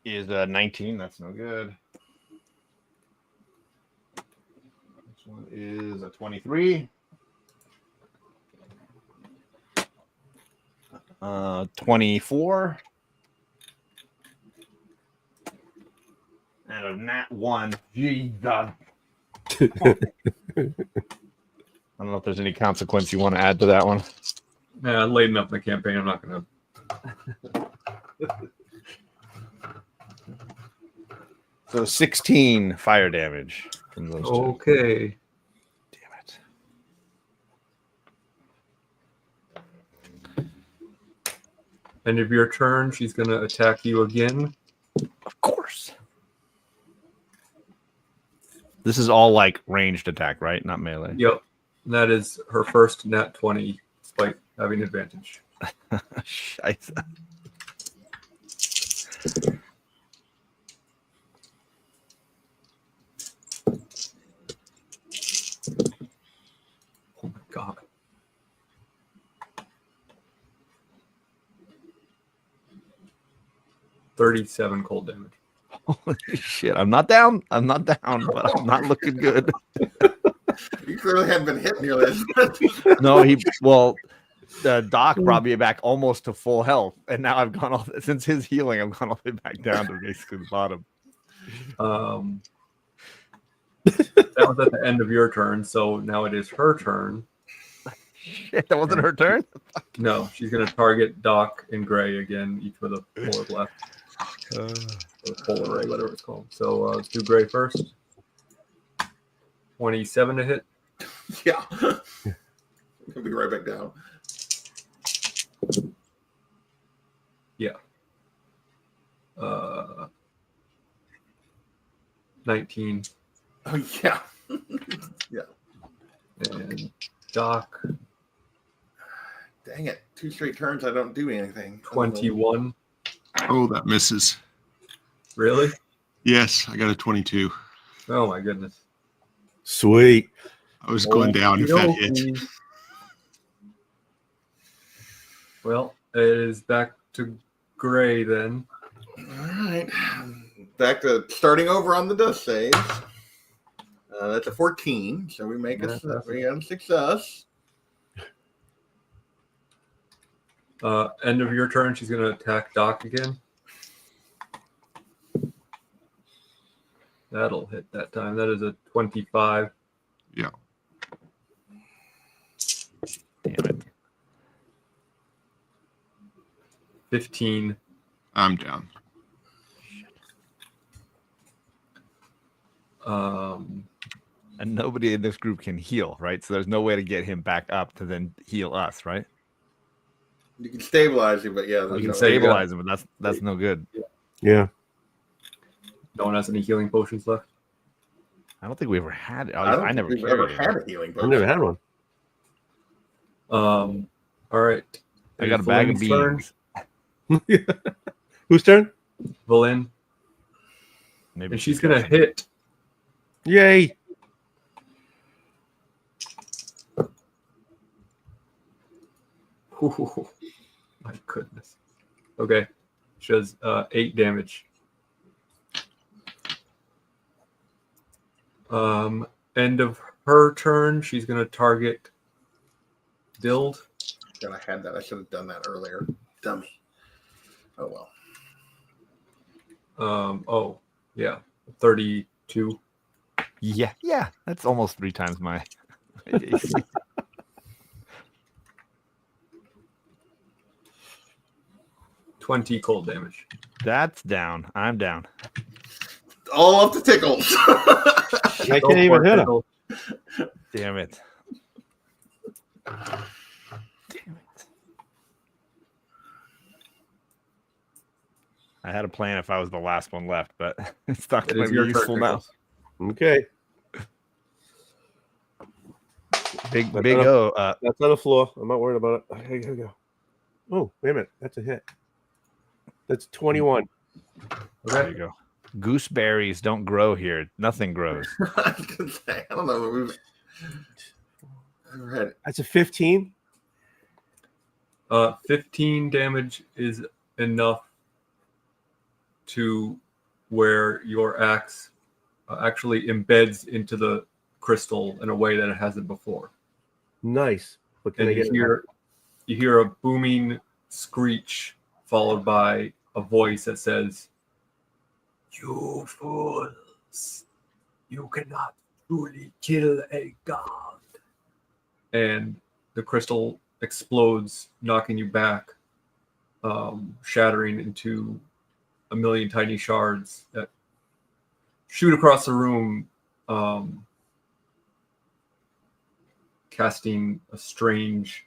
is 19. That's no good. This one is a 23. 24. And a nat 1. Jesus. I don't know if there's any consequence you want to add to that one. Yeah, late enough in the campaign. I'm not going to. So 16 fire damage from those two. Okay. Damn it. End of your turn. She's going to attack you again. Of course. This is all like ranged attack, right? Not melee. Yep. And that is her first nat 20, despite having advantage. Scheiße. Oh my god. $37 cold damage. Holy shit. I'm not down, but I'm not looking good. you clearly haven't been hit nearly as much. No, the Doc brought me back almost to full health, and now I've gone off since his healing. I've gone all the way back down to basically the bottom. That was at the end of your turn, so now it is her turn. Shit, that wasn't her turn? No, she's going to target Doc and Gray again, each with a 4 left. Or polar ray, whatever it's called. So let's do Gray first. 27 to hit. Yeah. He'll be right back down. Yeah. 19. Oh, yeah. Yeah. And Doc, Dang it. 2 straight turns, I don't do anything. 21. Oh, that misses. Really? Yes, I got a 22. Oh my goodness. Sweet. I was going down if that hit. Okey-dokey. Well, it is back to Gray then. All right. Back to starting over on the dust saves. That's a 14, so we make we have a success. End of your turn, she's going to attack Doc again. That'll hit that time. That is a 25. Yeah. Damn it. 15. I'm down. And nobody in this group can heal, right? So there's no way to get him back up to then heal us, right? You can stabilize him, but yeah, You can no- stabilize him, but that's no good. Yeah. No one has any healing potions left. I don't think we ever had it. I don't I think never we've ever carried had it. a healing I've potion. never had one. All right. I got a bag of Valin's beans. Whose turn? Valin. Maybe And she's going to hit. Yay. Ooh, my goodness. Okay. She does 8 damage. End of her turn, she's going to target Dild. God, I had that. I should have done that earlier. Dummy. Oh, well. Oh, yeah. 32. Yeah. That's almost 3 times my AC. 20 cold damage. That's down. I'm down. All up to Tickles. I Go can't even for it, hit him. Tickle. Damn it. I had a plan if I was the last one left, but it's not It going is to your be turn, useful now. Tickles. Okay. Big That's big on O. That's on the floor. I'm not worried about it. Okay, here we go. Oh, wait a minute. That's a hit. That's 21. There you go. Gooseberries don't grow here. Nothing grows. I was gonna say, I don't know what we've ever had. That's a 15. 15 damage is enough to where your axe actually embeds into the crystal in a way that it hasn't before. Nice. But can And I get you hear a booming screech followed by a voice that says, "You fools! You cannot truly kill a god." And the crystal explodes, knocking you back, shattering into a million tiny shards that shoot across the room, casting a strange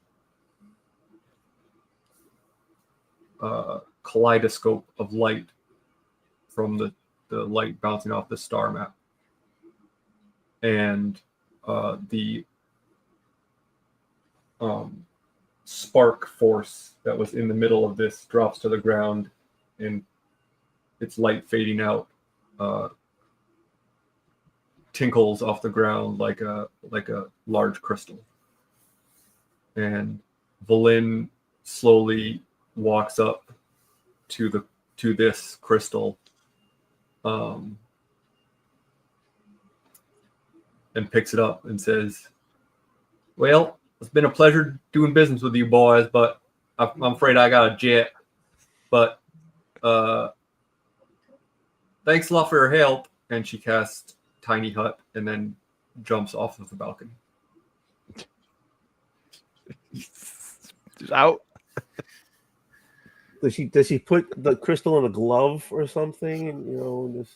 kaleidoscope of light from the light bouncing off the star map. And the spark force that was in the middle of this drops to the ground, and its light fading out tinkles off the ground like a large crystal. And Valin slowly walks up to this crystal, and picks it up and says, "Well, it's been a pleasure doing business with you boys, but I'm afraid I got a jet. But thanks a lot for your help." And she casts Tiny Hut and then jumps off of the balcony. Out. Does she put the crystal in a glove or something? And, you know, just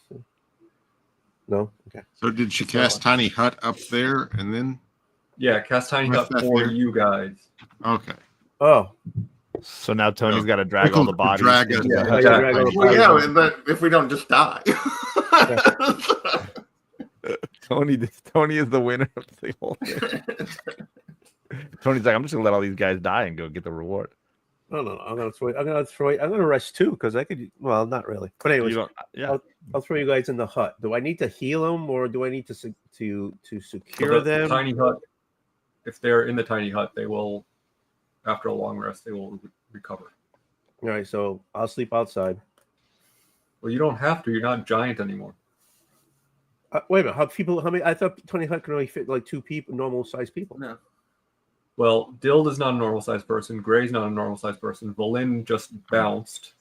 no. Okay. So did she cast Tiny Hut up there and then? Yeah, cast Tiny With Hut that for there? you guys. Okay. Oh, So now Tony's got to drag all the bodies. Drag into it. the Yeah, hut. yeah, drag all the Well, bodies yeah, out. but if we don't just die. Tony is the winner of the whole thing. Tony's like, I'm just gonna let all these guys die and go get the reward. No. I'm gonna rest too because I could. Well, not really. But anyways, Yeah. I'll throw you guys in the hut. Do I need to heal them or do I need to secure So the them? Tiny Hut, if they're in the Tiny Hut, they will, after a long rest, they will recover. All right, so I'll sleep outside. Well, you don't have to. You're not giant anymore. Wait a minute. How many? I thought Tony Hut could only fit like 2 people, normal sized people. No. Well, Dild is not a normal sized person. Gray's not a normal sized person. Valin just bounced.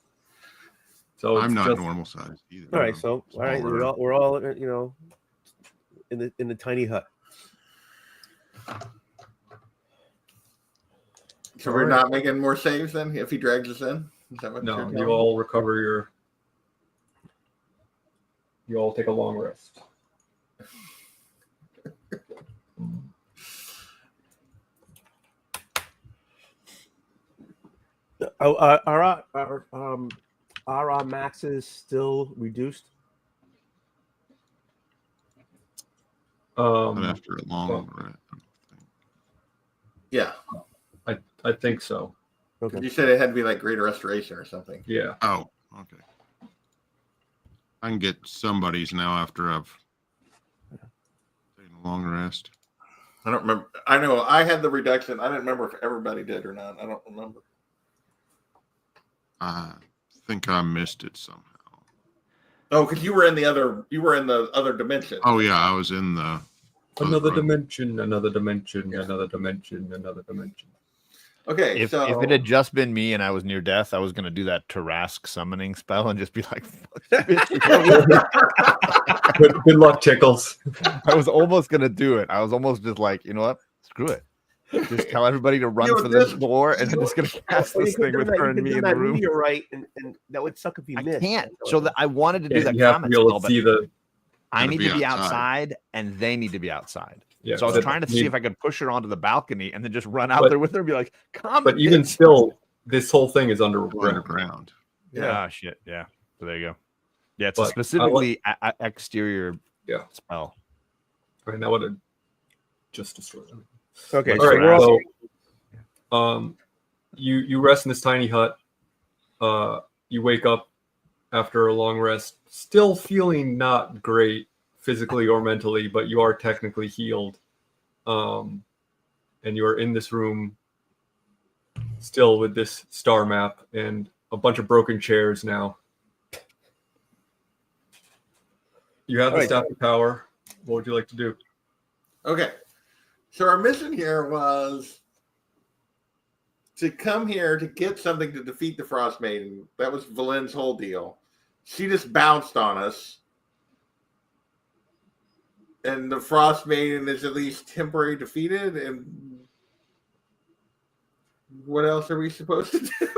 So I'm it's not just, normal size either. All right, I'm so all right, smaller. we're all you know in the tiny hut. So we're not making more saves then if he drags us in? Is that what No, you're you telling me? all recover your. You all take a long rest. Are our maxes still reduced? Not after a long rest. Yeah. I think so. Okay. You said it had to be like greater restoration or something. Yeah. Oh, okay. I can get somebody's now after I've taken a long rest. I don't remember. I know I had the reduction. I didn't remember if everybody did or not. I don't remember. I think I missed it somehow. Oh, because you were in the other dimension. Oh yeah, I was in the Another other room. dimension, another dimension, another dimension, another dimension. Okay, If so it had just been me and I was near death, I was gonna do that Tarask summoning spell and just be like, Good luck, Tickles. I was almost gonna do it. I was almost just like, you know what? Screw it. Just tell everybody to run You know, for the this- door, and I'm just gonna cast Or you this could thing do with that- her you and could me do in the that room. meteorite, and that would suck if you I missed. can't. So that I wanted to do that You have to comet be able spell, to but see the. I Gotta need be to be outside. outside, and they need to be outside. Yeah, So I was but trying to see if I could push her onto the balcony and then just run out But- there with her and be like, "Come!" But even still, this whole thing is underground. Underground. Yeah. Ah, shit. Yeah. So there you go. Yeah, it's But a I specifically exterior Yeah. spell. Right, that would have just destroyed them. Okay, All so right, we're all so you rest in this tiny hut. You wake up after a long rest, still feeling not great physically or mentally, but you are technically healed. And you are in this room still with this star map and a bunch of broken chairs now. You have the Alright. staff of power. What would you like to do? Okay. So our mission here was to come here to get something to defeat the Frostmaiden. That was Valen's whole deal. She just bounced on us. And the Frostmaiden is at least temporarily defeated. And what else are we supposed to do?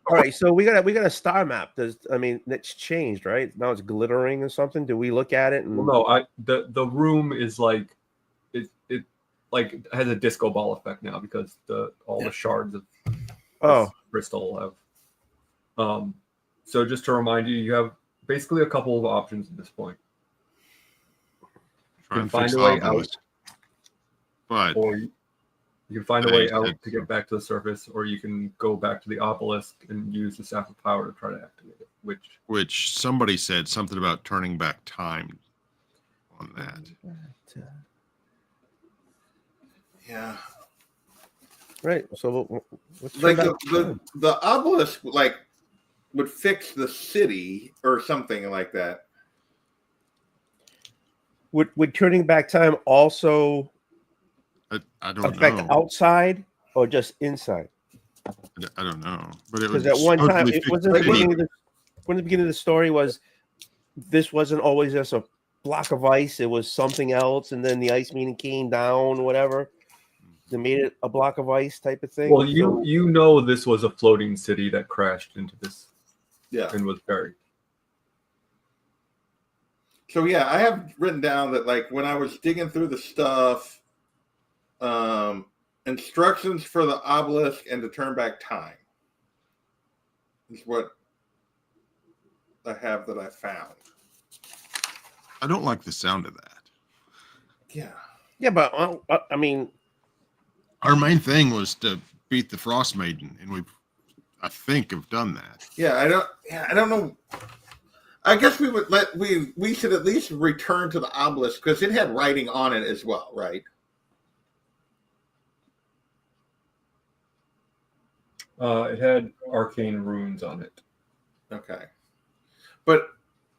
all right. So we got a star map. It's changed, right? Now it's glittering or something. Do we look at it? And... Well, no, the room is like it like has a disco ball effect now because all the shards of Oh, crystal have. So just to remind you, you have basically a couple of options at this point. Try You and can fix find a way all those. out, But or you can find a way out to get back to the surface, or you can go back to the obelisk and use the staff of power to try to activate it. which somebody said something about turning back time on that. Yeah. right. So let's Like turn back- the obelisk would fix the city or something like that. would turning back time also I don't affect know. outside or just inside? I don't know. But it Because was at one time, supposedly it fix wasn't the the city. beginning of the beginning of the story was this wasn't always just a block of ice. It was something else, and then the ice meeting came down, whatever. They made it a block of ice type of thing. Well, you know this was a floating city that crashed into this Yeah. and was buried. So yeah, I have written down that like when I was digging through the stuff, instructions for the obelisk and to turn back time is what I have that I found. I don't like the sound of that. Yeah. yeah, but I mean, Our main thing was to beat the Frostmaiden, and I think, have done that. Yeah, I don't know. I guess we should at least return to the obelisk because it had writing on it as well, right? It had arcane runes on it. Okay. But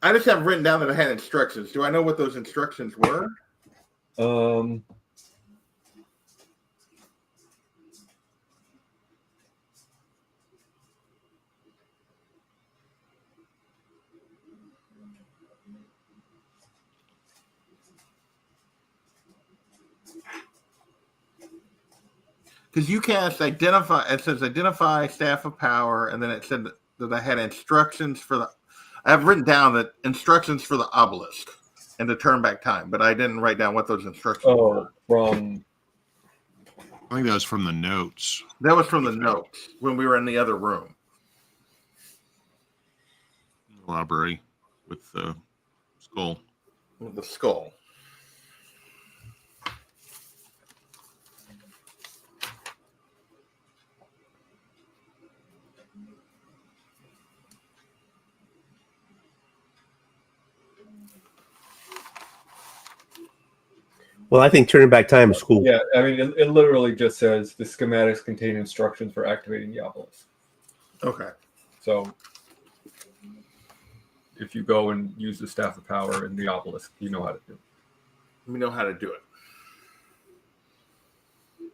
I just have written down that I had instructions. Do I know what those instructions were? Because you cast identify, it says identify staff of power, and then it said that I had instructions for the. I have written down that instructions for the obelisk and to turn back time, but I didn't write down what those instructions were. From I think that was from the notes. That was from the notes when we were in the other room. The library with the skull. With the skull. well, I think turning back time is cool. yeah, I mean it literally just says the schematics contain instructions for activating the obelisk. Okay. So if you go and use the staff of power in the obelisk, you know how to do it. We know how to do it.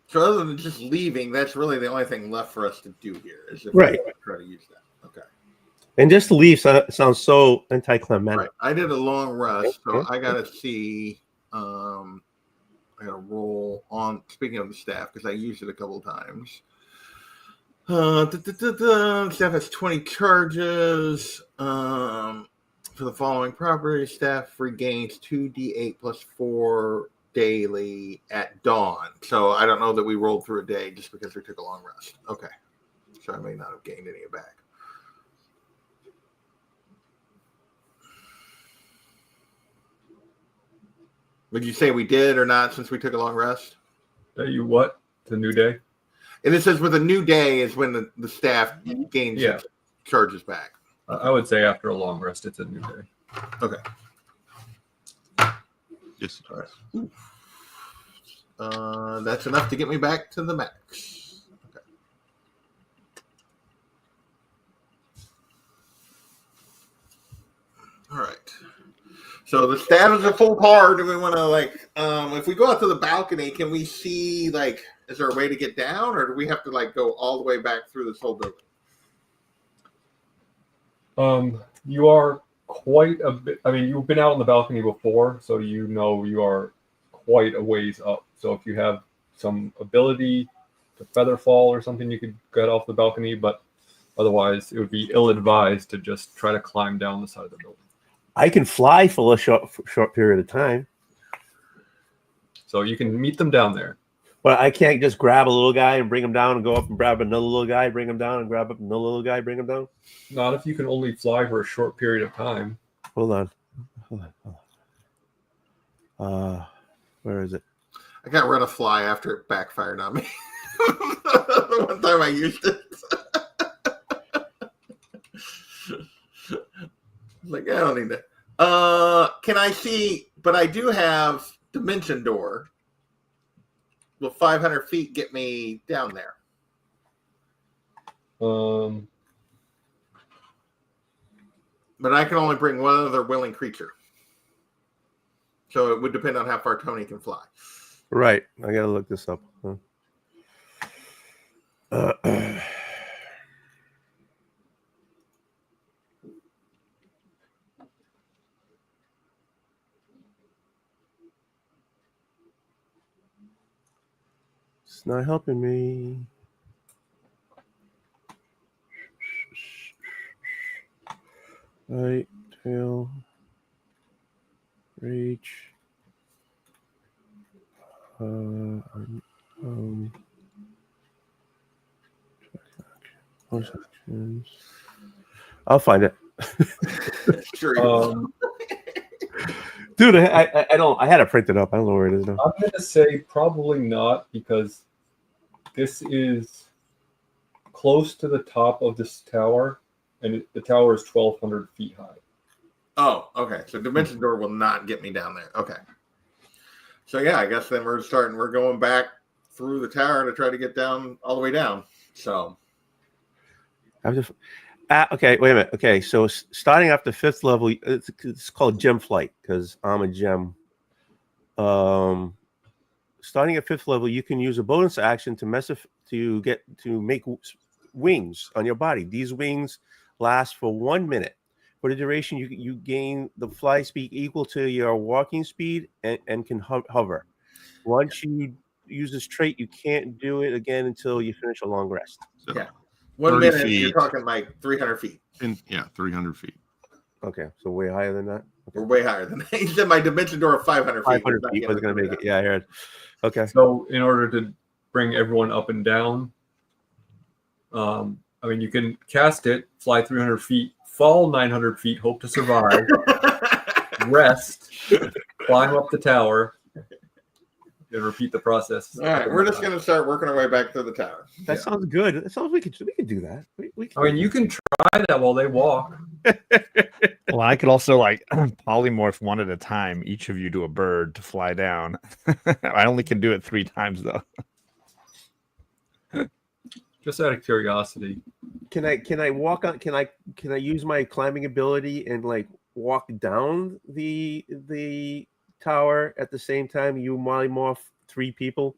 So other than just leaving, that's really the only thing left for us to do here is if Right. we try to use that. Okay. And just to leave sounds so anticlimactic. Right. I did a long rest, so I gotta see. I I got to roll on. Speaking of the staff, because I used it a couple of times. Staff has 20 charges. For the following properties, staff regains 2d8 plus 4 daily at dawn. So I don't know that we rolled through a day just because we took a long rest. Okay. So I may not have gained any back. Would you say we did or not since we took a long rest? You what? It's a new day? And it says with a new day is when the staff gains its charges back. I would say after a long rest, it's a new day. Okay. Yes. All right. That's enough to get me back to the max. Okay. All right. So the staff is a full par. Do we want to if we go out to the balcony, can we see is there a way to get down, or do we have to go all the way back through this whole building? You are quite a bit. I mean, you've been out on the balcony before, so you know you are quite a ways up. So if you have some ability to feather fall or something, you could get off the balcony. But otherwise, it would be ill-advised to just try to climb down the side of the building. I can fly for a short period of time. So you can meet them down there. But I can't just grab a little guy and bring him down and go up and grab another little guy, bring him down, and grab up another little guy, bring him down. Not if you can only fly for a short period of time. Hold on. Where is it? I got rid of fly after it backfired on me. The one time I used it. I don't need that. Can I see? But I do have Dimension Door. Will 500 feet get me down there? But I can only bring one other willing creature. So it would depend on how far Tony can fly. Right. I got to look this up. It's not helping me. Right, tail, reach. Sections. I'll find it. Sure. Dude, I don't. I had it printed up. I don't know where it is now. I'm going to say probably not, because this is close to the top of this tower, and the tower is 1,200 feet high. Oh, okay. So Dimension Door will not get me down there. Okay. So yeah, I guess then we're going back through the tower to try to get down all the way down. So I'm just okay. Wait a minute. Okay, so starting after 5th level, it's called Gem Flight because I'm a gem. Starting at 5th level, you can use a bonus action to make wings on your body. These wings last for 1 minute. For the duration, you gain the fly speed equal to your walking speed and can hover. Once you use this trait, you can't do it again until you finish a long rest. So, yeah, 1 30 minute. feet. You're talking 300 feet. 300 feet. Okay, so way higher than that. Okay. We're way higher than that. He said my Dimension Door of 500 feet. 500 feet was going to make it. Yeah, I heard. Okay. So in order to bring everyone up and down, I mean, you can cast it, fly 300 feet, fall 900 feet, hope to survive, rest, climb up the tower, and repeat the process. All right, we're just going to start working our way back to the tower. That sounds good. It sounds we could do that. We I mean, you can try that while they walk. Well, I could also polymorph one at a time, each of you to a bird to fly down. I only can do it 3 times though. Just out of curiosity. Can I walk on? Can I use my climbing ability and walk down the tower at the same time you polymorph 3 people?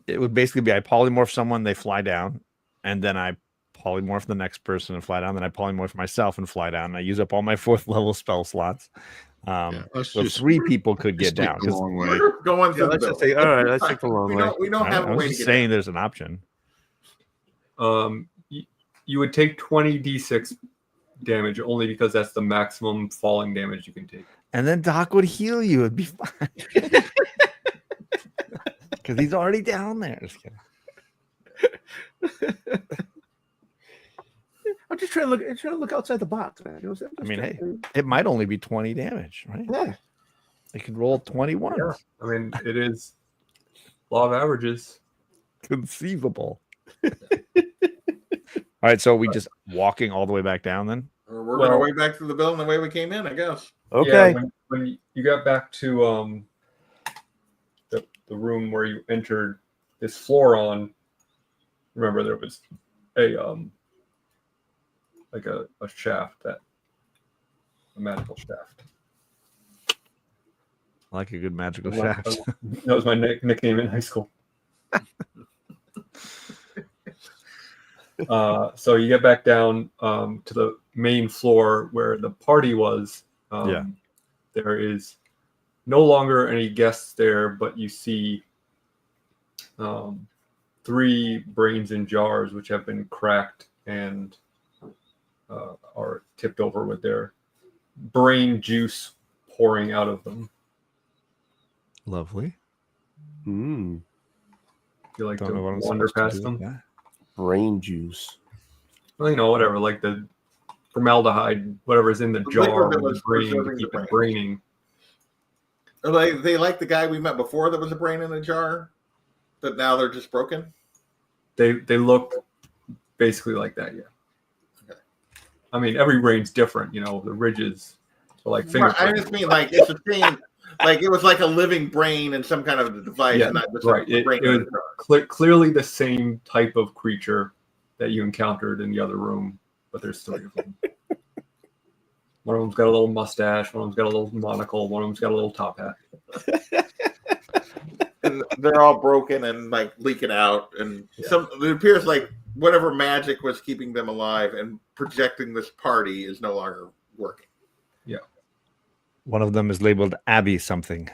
It would basically be I polymorph someone, they fly down, and then I polymorph the next person and fly down. Then I polymorph myself and fly down. And I use up all my 4th level spell slots. let's So just 3 people could just get take down. the 'Cause long way. Going Yeah, through let's the just building. say, all right, let's take the long way. We don't I have a was way to just get saying down. there's an option. You would take 20d6 damage only because that's the maximum falling damage you can take. And then Doc would heal you. It'd be fine. Because he's already down there. Just kidding. I'm just trying to look outside the box, man. I mean, hey, it might only be 20 damage, right? Yeah. They could roll 21. Yeah. I mean, it is law of averages. Conceivable. All right, so we just walking all the way back down then? We're going to way back to the building the way we came in, I guess. Okay. Yeah, when you got back to the room where you entered this floor on, remember there was a like a shaft, a magical shaft. I like a good magical That shaft. was my nickname in high school. So you get back down to the main floor where the party was. Yeah. There is no longer any guests there, but you see 3 brains in jars which have been cracked and are tipped over with their brain juice pouring out of them. Lovely. Mm. You like Don't know what to I'm wander supposed to past do with them? that. Brain juice. Well, whatever, like the formaldehyde, whatever's in the The jar liquid that with was the brain to preserving keep the it brain. braining. They like the guy we met before that was a brain in a jar, but now they're just broken. They look basically like that, yeah. Okay. I mean, every brain's different, the ridges are like Right, fingerprints. I just mean like it's the same. Like it was like a living brain in some kind of a device, Yeah, and not just right. a brain It in a was jar. clearly the same type of creature that you encountered in the other room, but there's 3 of them. One of them's got a little mustache, one of them's got a little monocle, one of them's got a little top hat. And they're all broken and like leaking out, and it appears like whatever magic was keeping them alive and projecting this party is no longer working. Yeah. One of them is labeled Abby something.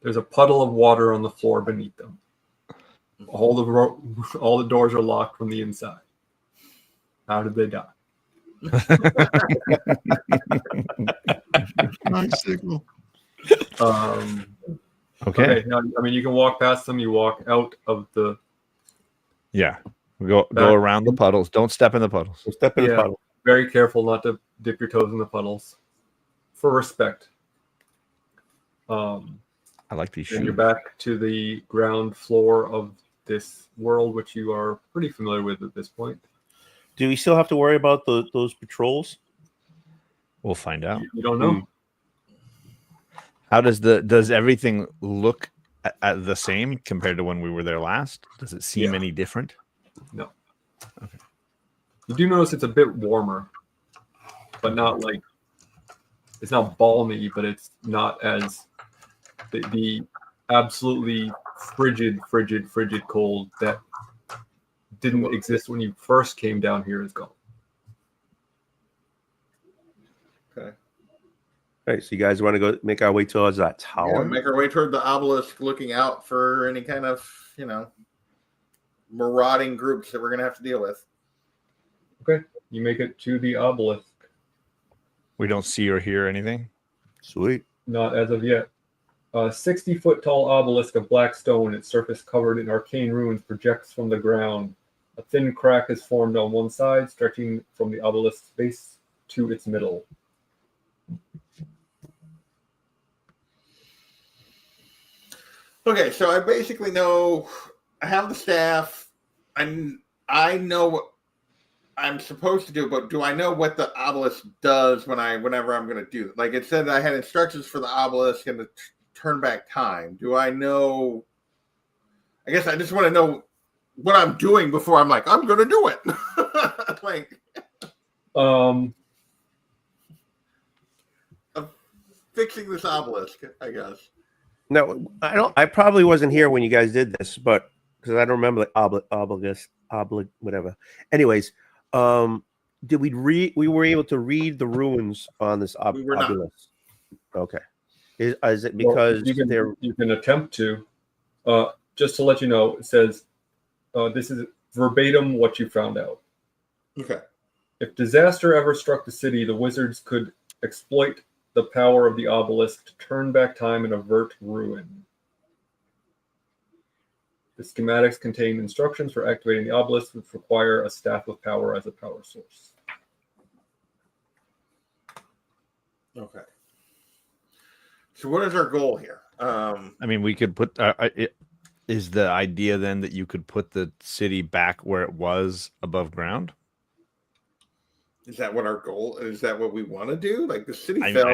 There's a puddle of water on the floor beneath them. All the doors are locked from the inside. How did they die? Nice signal. Okay. Now, I mean, you can walk past them. You walk out of the. Yeah. We go around the puddles. Don't step in the puddles. So step in the Yeah. puddle. Very careful not to dip your toes in the puddles, for respect. I like these And you're shoes. back to the ground floor of this world, which you are pretty familiar with at this point. Do we still have to worry about those patrols? We'll find out. You don't know. How does everything look at the same compared to when we were there last? Does it seem any different? No. Okay. You do notice it's a bit warmer, but not like it's not balmy, but it's not as the absolutely frigid cold that didn't exist when you first came down here is gone. Okay. All right, so you guys want to go make our way towards that tower? Yeah, make our way toward the obelisk, looking out for any kind of marauding groups that we're gonna have to deal with. Okay. You make it to the obelisk. We don't see or hear anything. Sweet. Not as of yet. A 60-foot tall obelisk of black stone, its surface covered in arcane runes, projects from the ground. A thin crack is formed on one side, stretching from the obelisk's base to its middle. Okay, so I basically know I have the staff, and I know what I'm supposed to do, but do I know what the obelisk does whenever I'm going to do it? Like it said, I had instructions for the obelisk and to turn back time. Do I know? I guess I just want to know what I'm doing before I'm like, I'm going to do it. Fixing this obelisk, I guess. No, I don't. I probably wasn't here when you guys did this, but because I don't remember the obelisk, whatever. Anyways, did we read? We were able to read the ruins on this We were not. obelisk. Okay. Is it Well, because they're you can attempt to. Just to let you know, it says this is verbatim what you found out. Okay. If disaster ever struck the city, the wizards could exploit the power of the obelisk to turn back time and avert ruin. The schematics contain instructions for activating the obelisk, which require a staff of power as a power source. Okay. So what is our goal here? I mean, we could put. Is the idea then that you could put the city back where it was above ground? Is that what our goal is? That what we want to do? Like the city I fell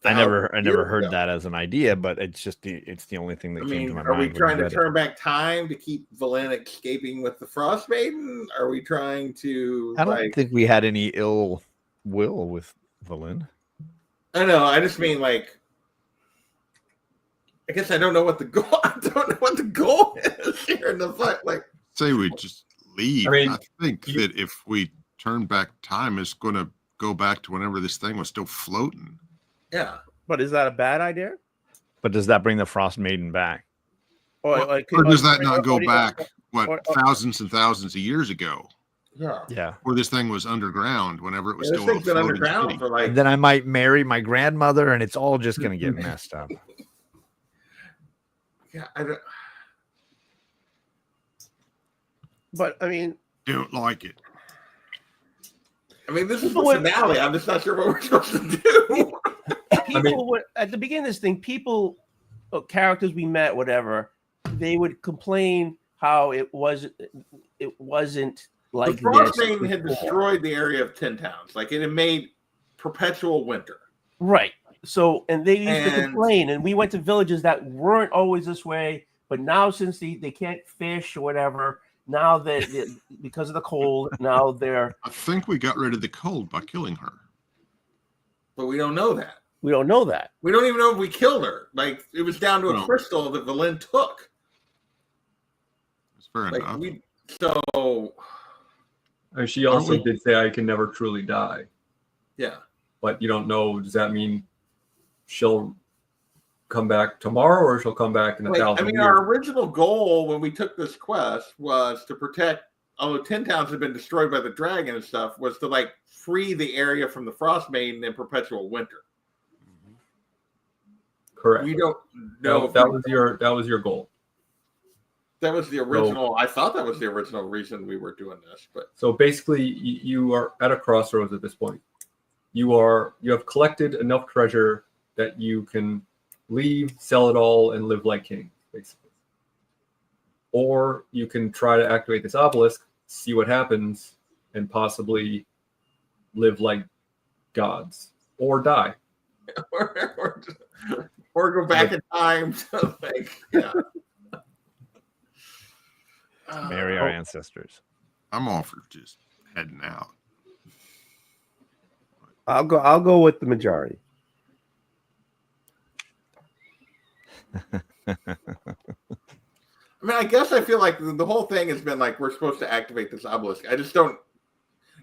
never heard that as an idea, but it's the only thing that came to my are mind. we trying to turn back time to keep Valen escaping with the Frostmaiden? Are we trying to? I don't think we had any ill will with Valen. I know. I just mean like. I guess I don't know what the goal. I don't know what the goal is here in the fight. Like, Say we just leave. I mean, I think that if we turn back time, it's going to go back to whenever this thing was still floating. yeah. but is that a bad idea? But does that bring the Frostmaiden back? Or does that not go back or- thousands and thousands of years ago, Yeah. Yeah. where this thing was underground whenever it was This still a thing's been floating underground city? for like. And then I might marry my grandmother, and it's all just going to get messed up. Yeah, I don't. But I mean, Don't like it. I mean, this is the People would- finale. I'm just not sure what we're supposed to do. people would at the beginning of this thing, characters we met, whatever, they would complain how it wasn't like the Frostmaiden this had before. destroyed the area of 10 towns. Like it had made perpetual winter. Right. So, and they used to And- complain, and we went to villages that weren't always this way, but now since they can't fish or whatever, now that because of the cold, now they're I think we got rid of the cold by killing her. But we don't know that. we don't know that. We don't even know if we killed her. Like it was down to a No. crystal that Valen took. It's fair Like enough. And she also Aren't we- did say, I can never truly die. Yeah. But you don't know, does that mean she'll come back tomorrow or she'll come back in a Like, thousand I mean, years? our original goal when we took this quest was to protect, although 10 towns had been destroyed by the dragon and stuff, was to like free the area from the Frostmaiden in perpetual winter. Correct. We don't know if that was your goal. that was the original. I thought that was the original reason we were doing this, but So basically, you are at a crossroads at this point. You have collected enough treasure that you can leave, sell it all, and live like kings, basically. Or you can try to activate this obelisk, see what happens, and possibly live like gods, or die. or go back in time to like yeah. Marry our ancestors. I'm all for just heading out. I'll go with the majority. I mean, I guess I feel like the whole thing has been like we're supposed to activate this obelisk. I just don't.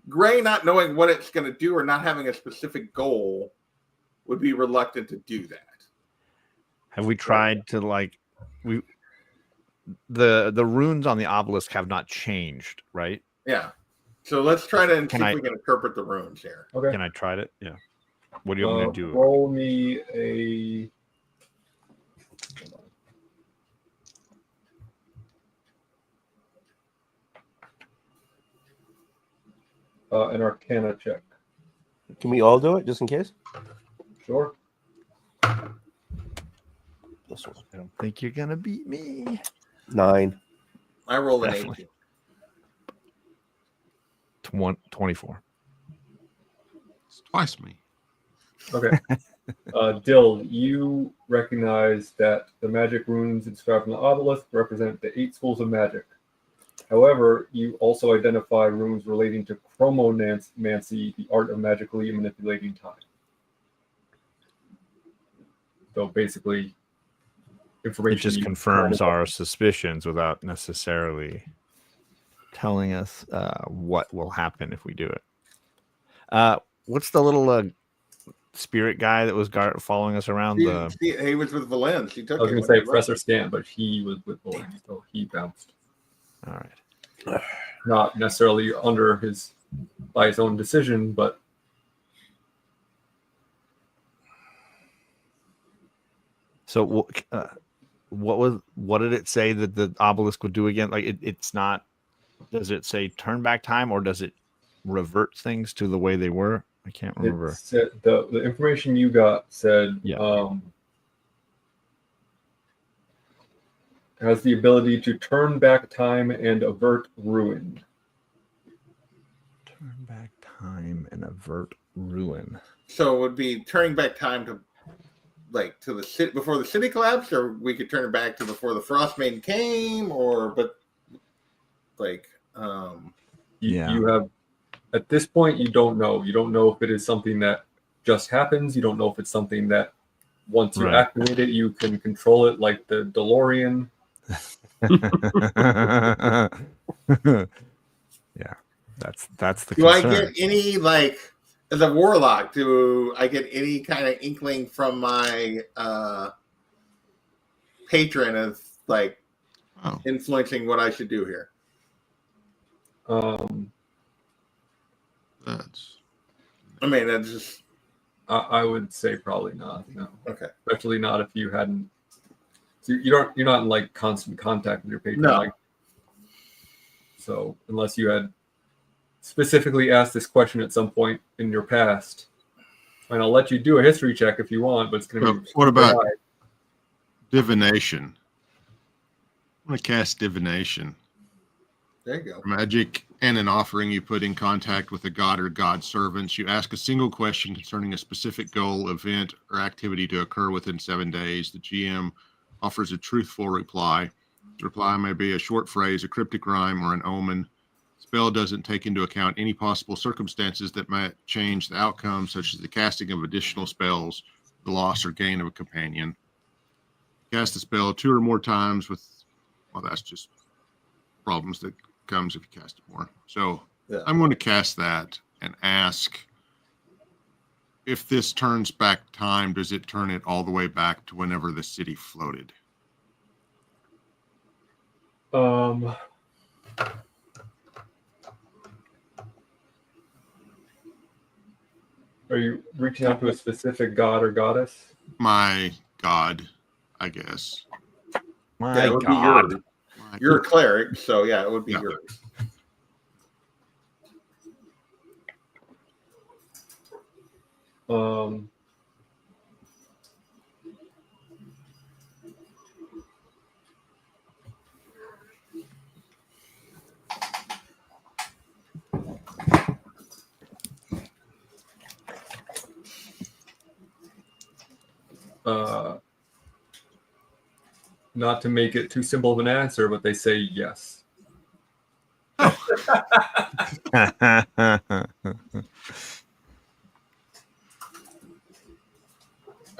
Gray not knowing what it's going to do or not having a specific goal would be reluctant to do that. Have we tried to the runes on the obelisk have not changed, right? Yeah. So let's try to see Can if I- we can interpret the runes here. Okay. Can I try it? Yeah. What do you want me to do? Roll me a. An Arcana check. Can we all do it just in case? Sure. This one. I don't think you're gonna beat me. 9. I rolled an Definitely. 18. 24. It's twice me. Okay. Dill, you recognize that the magic runes inscribed on the obelisk represent the 8 schools of magic. However, you also identify runes relating to chromomancy, the art of magically manipulating time. So basically, It information just you confirms kind of- our suspicions without necessarily telling us what will happen if we do it. What's the little spirit guy that was following us around? He was with Valens. He took I was it going to when say he left. Professor Scan, but he was with Boyd, so he bounced. All right. Not necessarily by his own decision, but So what did it say that the obelisk would do again? Like it's not. Does it say turn back time, or does it revert things to the way they were? I can't remember. it said, the information you got said Yeah. has the ability to turn back time and avert ruin. Turn back time and avert ruin. So it would be turning back time to the city before the city collapsed, or we could turn it back to before the Frostmaiden came, You have, at this point, you don't know. You don't know if it is something that just happens. You don't know if it's something that once you activate it, you can control it like the DeLorean. Yeah, that's the do concern. I get any as a warlock? Do I get any kind of inkling from my patron of influencing what I should do here? That's That's just. I would say probably not. No. Okay. Especially not if you hadn't. So you're not in constant contact with your patron. No. So unless you had specifically asked this question at some point in your past, and I'll let you do a history check if you want, but it's going to be. What about divination? I'm going to cast divination. There you go. Magic and an offering you put in contact with a god or god servants. You ask a single question concerning a specific goal, event, or activity to occur within 7 days. The GM offers a truthful reply. The reply may be a short phrase, a cryptic rhyme, or an omen. The spell doesn't take into account any possible circumstances that might change the outcome, such as the casting of additional spells, the loss or gain of a companion. Cast the spell 2 or more times that's just problems that comes if you cast it more. So yeah. I'm going to cast that and ask if this turns back time, does it turn it all the way back to whenever the city floated? Are you reaching out to a specific god or goddess? My god, I guess. My god. You're a cleric, so yeah, it would be yours. Not to make it too simple of an answer, but they say yes. I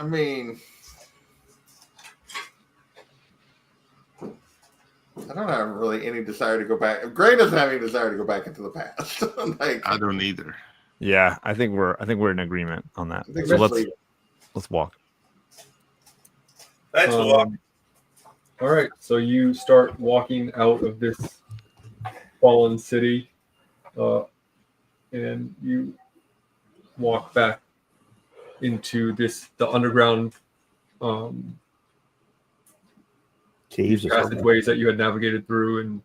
mean, I don't have really any desire to go back. Gray doesn't have any desire to go back into the past. I don't either. Yeah, I think we're in agreement on that. So let's walk. Let's walk. All right, so you start walking out of this fallen city, and you walk back into the underground caves, passageways that you had navigated through, and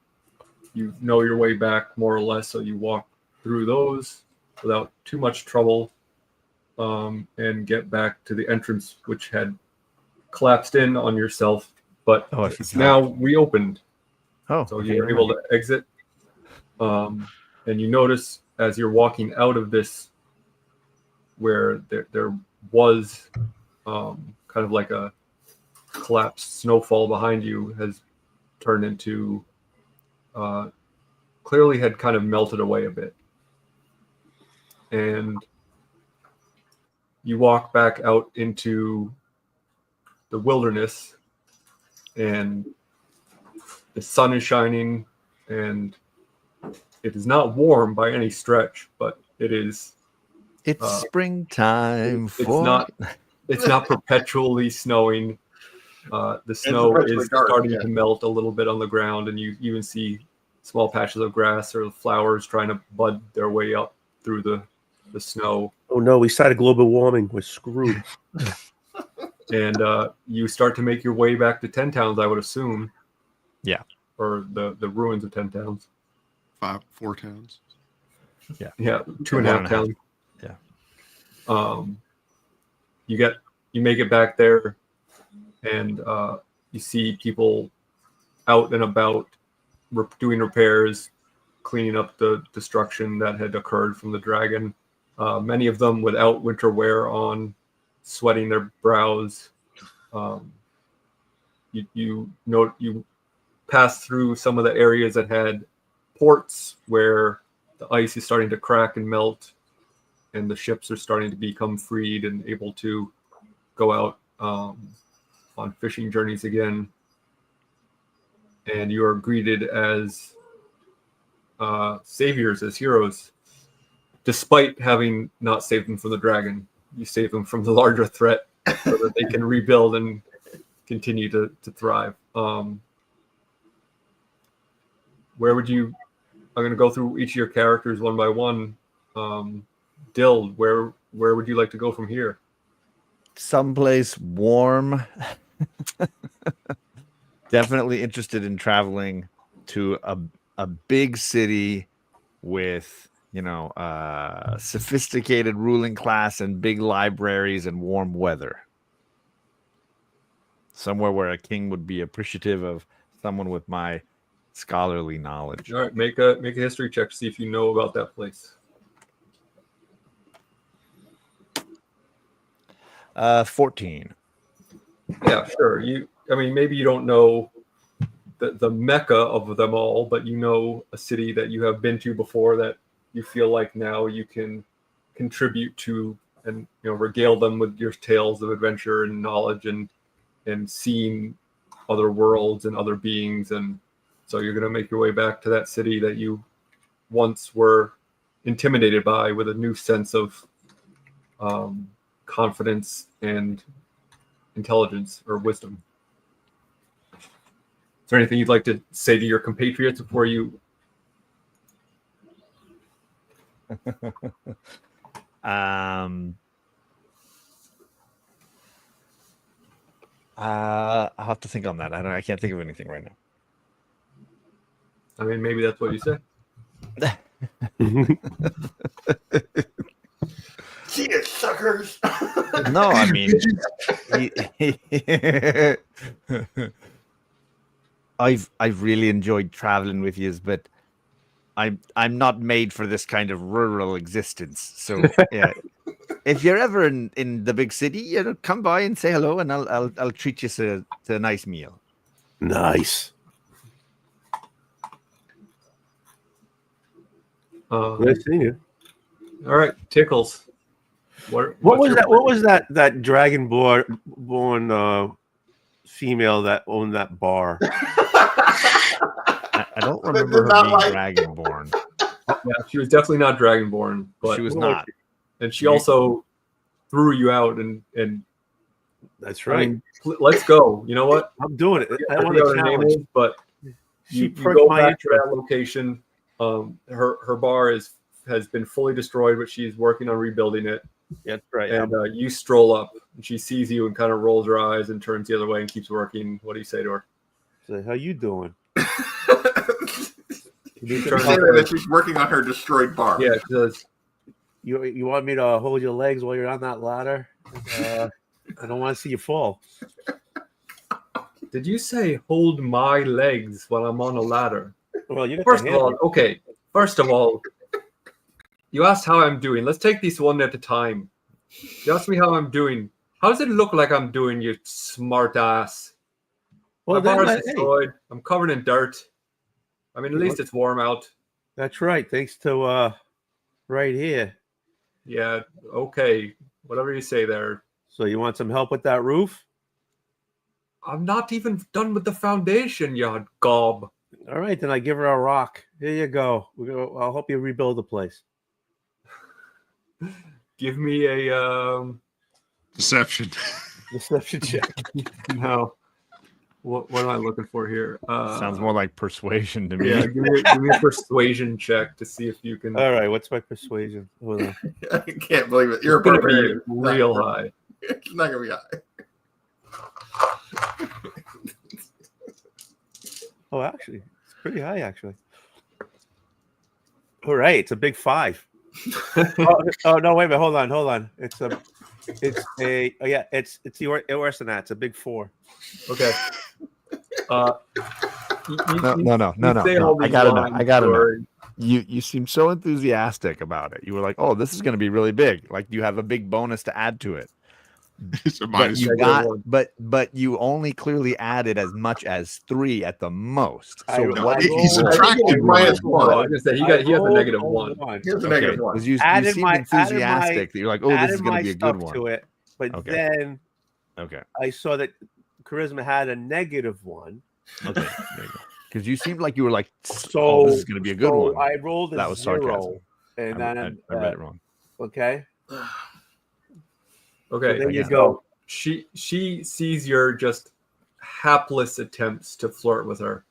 you know your way back more or less. So you walk through those without too much trouble, and get back to the entrance, which had collapsed in on yourself, but it's now reopened. Oh, so you're able to exit. And you notice as you're walking out of this, where there was kind of like a collapsed snowfall behind you, has turned into clearly had kind of melted away a bit. And you walk back out into the wilderness, and the sun is shining, and it is not warm by any stretch, but it is It's Uh, springtime. It's not perpetually snowing. The snow perpetually is dark, starting yeah. to melt a little bit on the ground, and you even see small patches of grass or flowers trying to bud their way up through the snow. Oh no, we started global warming. We're screwed. And you start to make your way back to 10 Towns, I would assume. Yeah. Or the ruins of 10 Towns. 4 towns. Yeah, 2.5 1.5. towns. Yeah. You make it back there, and you see people out and about doing repairs, cleaning up the destruction that had occurred from the dragon. Many of them without winter wear on, sweating their brows. You pass through some of the areas that had ports where the ice is starting to crack and melt, and the ships are starting to become freed and able to go out on fishing journeys again. And you are greeted as saviors, as heroes, despite having not saved them from the dragon. You save them from the larger threat so that they can rebuild and continue to thrive. Where would you? I'm going to go through each of your characters one by one. Dill, where would you like to go from here? Someplace warm. Definitely interested in traveling to a big city with, sophisticated ruling class and big libraries and warm weather. Somewhere where a king would be appreciative of someone with my scholarly knowledge. All right, make a history check to see if you know about that place. 14. Yeah, sure. Maybe you don't know the mecca of them all, but you know a city that you have been to before that you feel like now you can contribute to, and regale them with your tales of adventure and knowledge and seeing other worlds and other beings. And so you're going to make your way back to that city that you once were intimidated by, with a new sense of confidence and intelligence or wisdom. Is there anything you'd like to say to your compatriots before you? I'll have to think on that. I can't think of anything right now. I mean, maybe that's what you say. See it, suckers. No, I mean, I've really enjoyed traveling with you, but I'm not made for this kind of rural existence. So yeah, if you're ever in the big city, come by and say hello, and I'll treat you to a nice meal. Nice. Nice seeing you. All right, Tickles. What was that? What was that dragon-born female that owned that bar? I don't remember her being dragonborn. Yeah, she was definitely not dragonborn, but She was not. And she also threw you out, and That's right. I mean, let's go. You know what? I'm doing it. I forget want to what her name challenge. is, but She you perked go my back to interest. that location. Her bar has been fully destroyed, but she's working on rebuilding it. That's right. And you stroll up, and she sees you and kind of rolls her eyes and turns the other way and keeps working. What do you say to her? So, how you doing? You say that she's working on her destroyed bar. Yeah, she says, You want me to hold your legs while you're on that ladder? I don't want to see you fall. "Did you say hold my legs while I'm on a ladder?" Well, you got First the of all, handle. okay. First of all, you asked how I'm doing. Let's take these one at a time. You asked me how I'm doing. How does it look like I'm doing, you smart ass? Well, My bar then, is destroyed. I'm covered in dirt. I mean, at least it's warm out. That's right. Thanks to right here. Yeah, okay. Whatever you say there. So you want some help with that roof? I'm not even done with the foundation, you gob. All right, then I give her a rock. Here you go. I'll help you rebuild the place. Give me a Deception. Deception check. no. What am I looking for here? Sounds more like persuasion to me. Yeah, give me a persuasion check to see if you can. All right, what's my persuasion? Hold on. I can't believe it. You're a It's gonna be barbarian. real high. It's not gonna be high. Oh, actually, it's pretty high. Actually. All right, it's a big 5. Oh no! Wait a minute. Hold on. It's a. Oh yeah. It's worse than that. It's a big 4. Okay. No. say all I these gotta know. lines I gotta know. or- You seem so enthusiastic about it. You were like, "Oh, this is going to be really big." Like you have a big bonus to add to it. It's a But minus. you negative got, one. but you only clearly added as much as 3 at the most. So I- what I did you He's rolled- roll? subtracted I minus one. one. I was gonna say he has a rolled negative a 1. Here's a Okay, negative one. because you Added seemed my- enthusiastic that you're like, "Oh, this Added is going my to be a good stuff one." to it, but Okay. then Okay, I saw that charisma had a negative 1. okay, there you go. Because you seemed like you were like, So "Oh, this is going to be a good so one." I rolled a That was 0, sarcasm. and I then read it wrong. okay. Okay. So there you Again. go. She sees your just hapless attempts to flirt with her,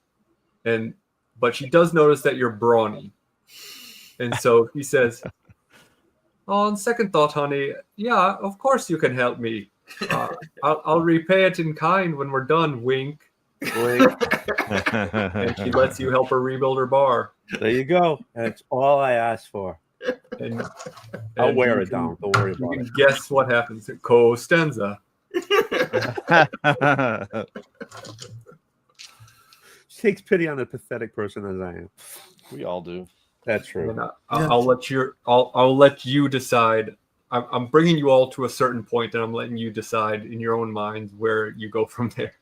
but she does notice that you're brawny, and so he says, "On second thought, honey, yeah, of course you can help me. I'll repay it in kind when we're done." Wink. And she lets you help her rebuild her bar. There you go. That's all I asked for. And I'll wear you it can- down. Don't worry You about can it. guess what happens. Costanza. She takes pity on a pathetic person as I am. We all do. That's true. And I'll let you decide. I'm bringing you all to a certain point, and I'm letting you decide in your own minds where you go from there.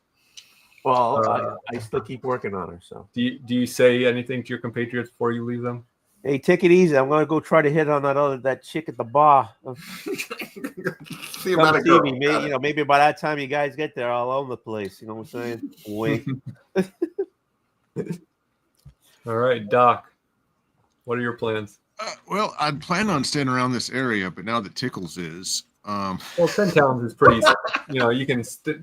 Well, I still keep working on her. So Do you say anything to your compatriots before you leave them? hey, take it easy. I'm gonna go try to hit on that chick at the bar. See about Come a see girl. me. Maybe by that time you guys get there, I'll own the place. You know what I'm saying? Wink. All right, Doc. What are your plans? Well, I'd plan on staying around this area, but now that Tickles is, Well, 10 Towns is pretty. You can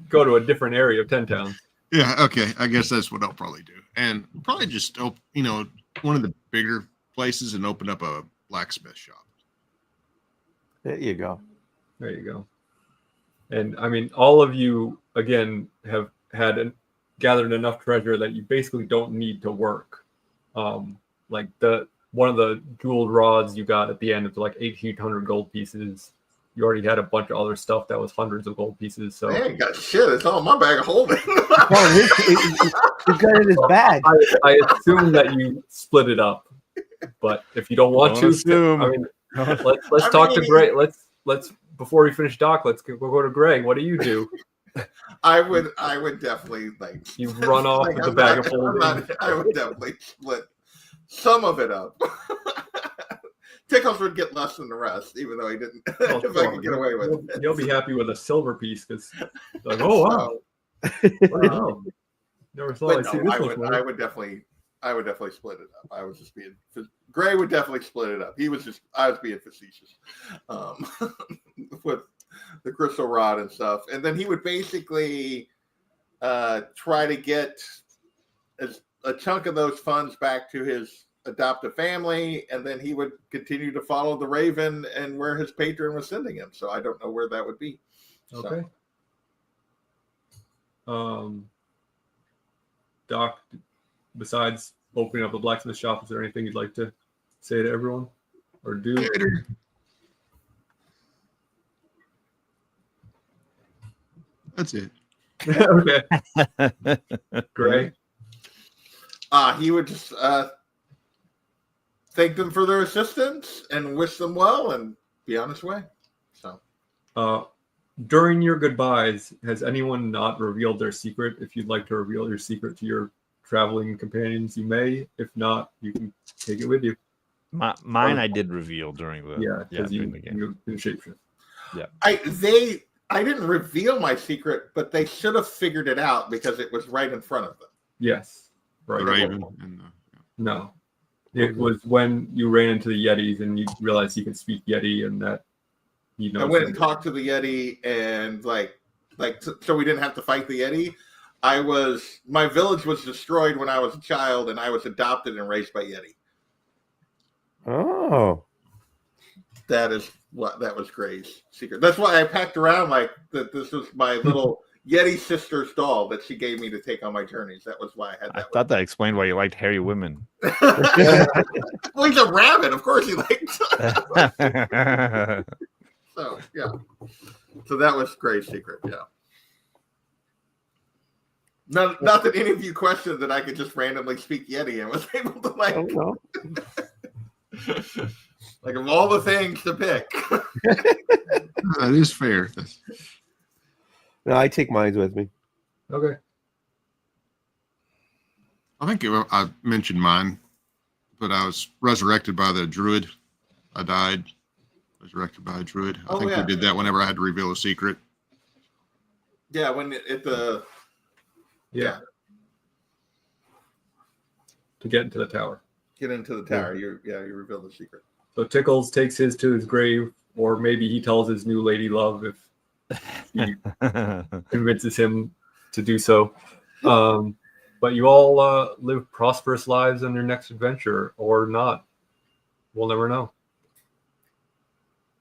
go to a different area of 10 Towns. yeah, okay. I guess that's what I'll probably do, and probably just one of the bigger places and open up a blacksmith shop. There you go. There you go. And I mean, all of you again have gathered enough treasure that you basically don't need to work. Like one of the jeweled rods you got at the end of like 1,800 gold pieces. You already had a bunch of other stuff that was hundreds of gold pieces. So I ain't got shit. It's all in my bag of holding. He's got it in his bag. I assume that you split it up. But if you don't want Don't to, assume. I mean, let's talk to Greg. Let's before we finish Doc, let's go to Greg. What do you do? I would definitely You run off with the bag of holding. I would definitely split some of it up. Tickles would get less than the rest, even though he didn't. Oh, if I could get away with it. You'll be happy with a silver piece because, like, oh wow, wow. Never thought I'd But see no, this I much money. would definitely split it up. I was just being. Gray would definitely split it up. I was being facetious, with the crystal rod and stuff, and then he would basically try to get a chunk of those funds back to his adoptive family, and then he would continue to follow the Raven and where his patron was sending him. So I don't know where that would be. Okay. Doc, besides opening up a blacksmith shop, is there anything you'd like to say to everyone or do? Later. That's it. Okay. Great. He would just thank them for their assistance and wish them well and be on his way. So During your goodbyes, has anyone not revealed their secret? If you'd like to reveal your secret to your traveling companions, you may. If not, you can take it with you. Mine I did reveal during the Because during the game. you shapeshift. I didn't reveal my secret, but they should have figured it out because it was right in front of them. Yes. Right. The Raven and No. It was when you ran into the Yetis and you realized you could speak Yeti, and that You I know, went and talked to the Yeti, and so we didn't have to fight the Yeti. My village was destroyed when I was a child, and I was adopted and raised by Yeti. Oh. That was Gray's secret. That's why I packed around like that. This was my little Yeti sister's doll that she gave me to take on my journeys. That was why I had that. I thought that explained why you liked hairy women. Well, he's a rabbit. Of course he likes. So yeah. So that was Gray's secret. Yeah. Not that any of you questioned that I could just randomly speak Yeti and was able to like. Oh, no. Like of all the things to pick. That is fair. No, I take mines with me. Okay. I think I mentioned mine, but I was resurrected by the druid. I died, resurrected by a druid. I think we did that whenever I had to reveal a secret. Yeah, when Yeah. To get into the tower. Get into the tower. You reveal the secret. So Tickles takes his to his grave, or maybe he tells his new lady love if he convinces him to do so. But you all live prosperous lives on your next adventure, or not. We'll never know.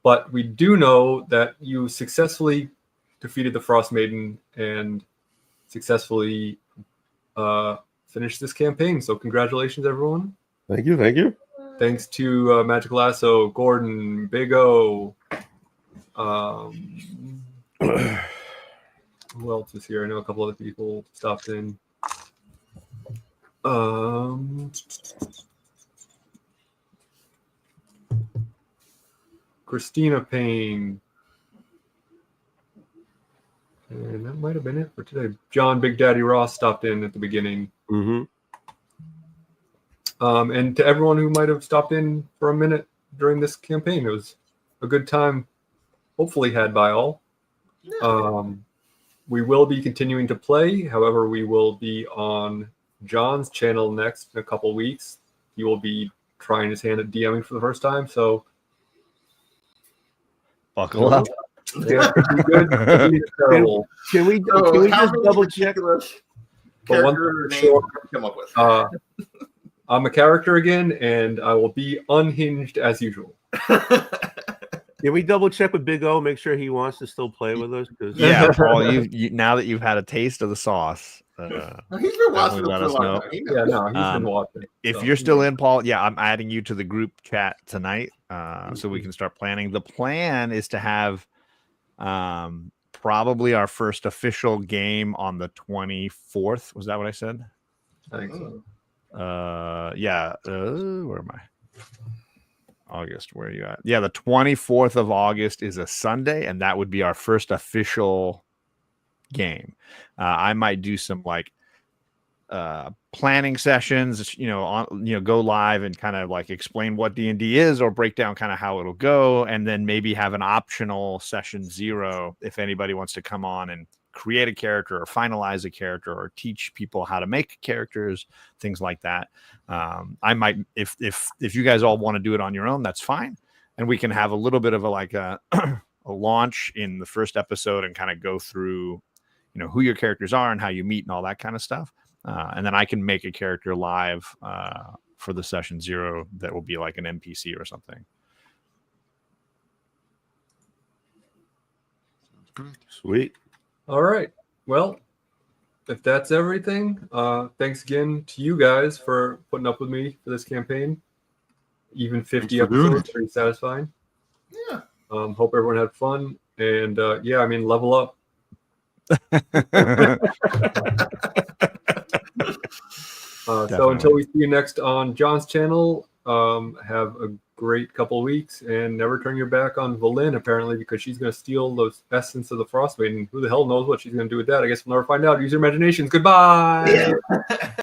But we do know that you successfully defeated the Frostmaiden and successfully finished this campaign. So congratulations, everyone. Thank you. Thank you. Thanks to Magic Lasso, Gordon, Big O. Who else is here? I know a couple other people stopped in. Christina Payne. And that might have been it for today. John Big Daddy Ross stopped in at the beginning. Mm-hmm. And to everyone who might have stopped in for a minute during this campaign, it was a good time, hopefully had by all. We will be continuing to play. However, we will be on John's channel next in a couple weeks. He will be trying his hand at DMing for the first time. So buckle up. Yeah, it'll be good. It'll be terrible. Can we just double check? But one thing sure, come up with. I'm a character again, and I will be unhinged as usual. Can we double check with Big O? Make sure he wants to still play with us. Yeah, Paul. You now that you've had a taste of the sauce, he's been watching let us know. Yeah, no, he's been watching. If you're still in, Paul, yeah, I'm adding you to the group chat tonight, so we can start planning. The plan is to have probably our first official game on the 24th. Was that what I said? I think so. Yeah. Where am I? August. Where are you at? Yeah, the 24th of August is a Sunday, and that would be our first official game. I might do some like planning sessions, go live and kind of like explain what D&D is, or break down kind of how it'll go, and then maybe have an optional session 0 if anybody wants to come on and create a character or finalize a character or teach people how to make characters, things like that. I might, if you guys all want to do it on your own, that's fine, and we can have a little bit of a launch in the first episode and kind of go through who your characters are and how you meet and all that kind of stuff. And then I can make a character live for the session 0 that will be like an NPC or something. Sweet. All right. Well, if that's everything, thanks again to you guys for putting up with me for this campaign. Even 50 episodes, pretty satisfying. Yeah. Hope everyone had fun. And level up. So until we see you next on John's channel, have a great couple of weeks, and never turn your back on Valin, apparently, because she's going to steal the essence of the Frostmaiden. Who the hell knows what she's going to do with that? I guess we'll never find out. Use your imaginations. Goodbye.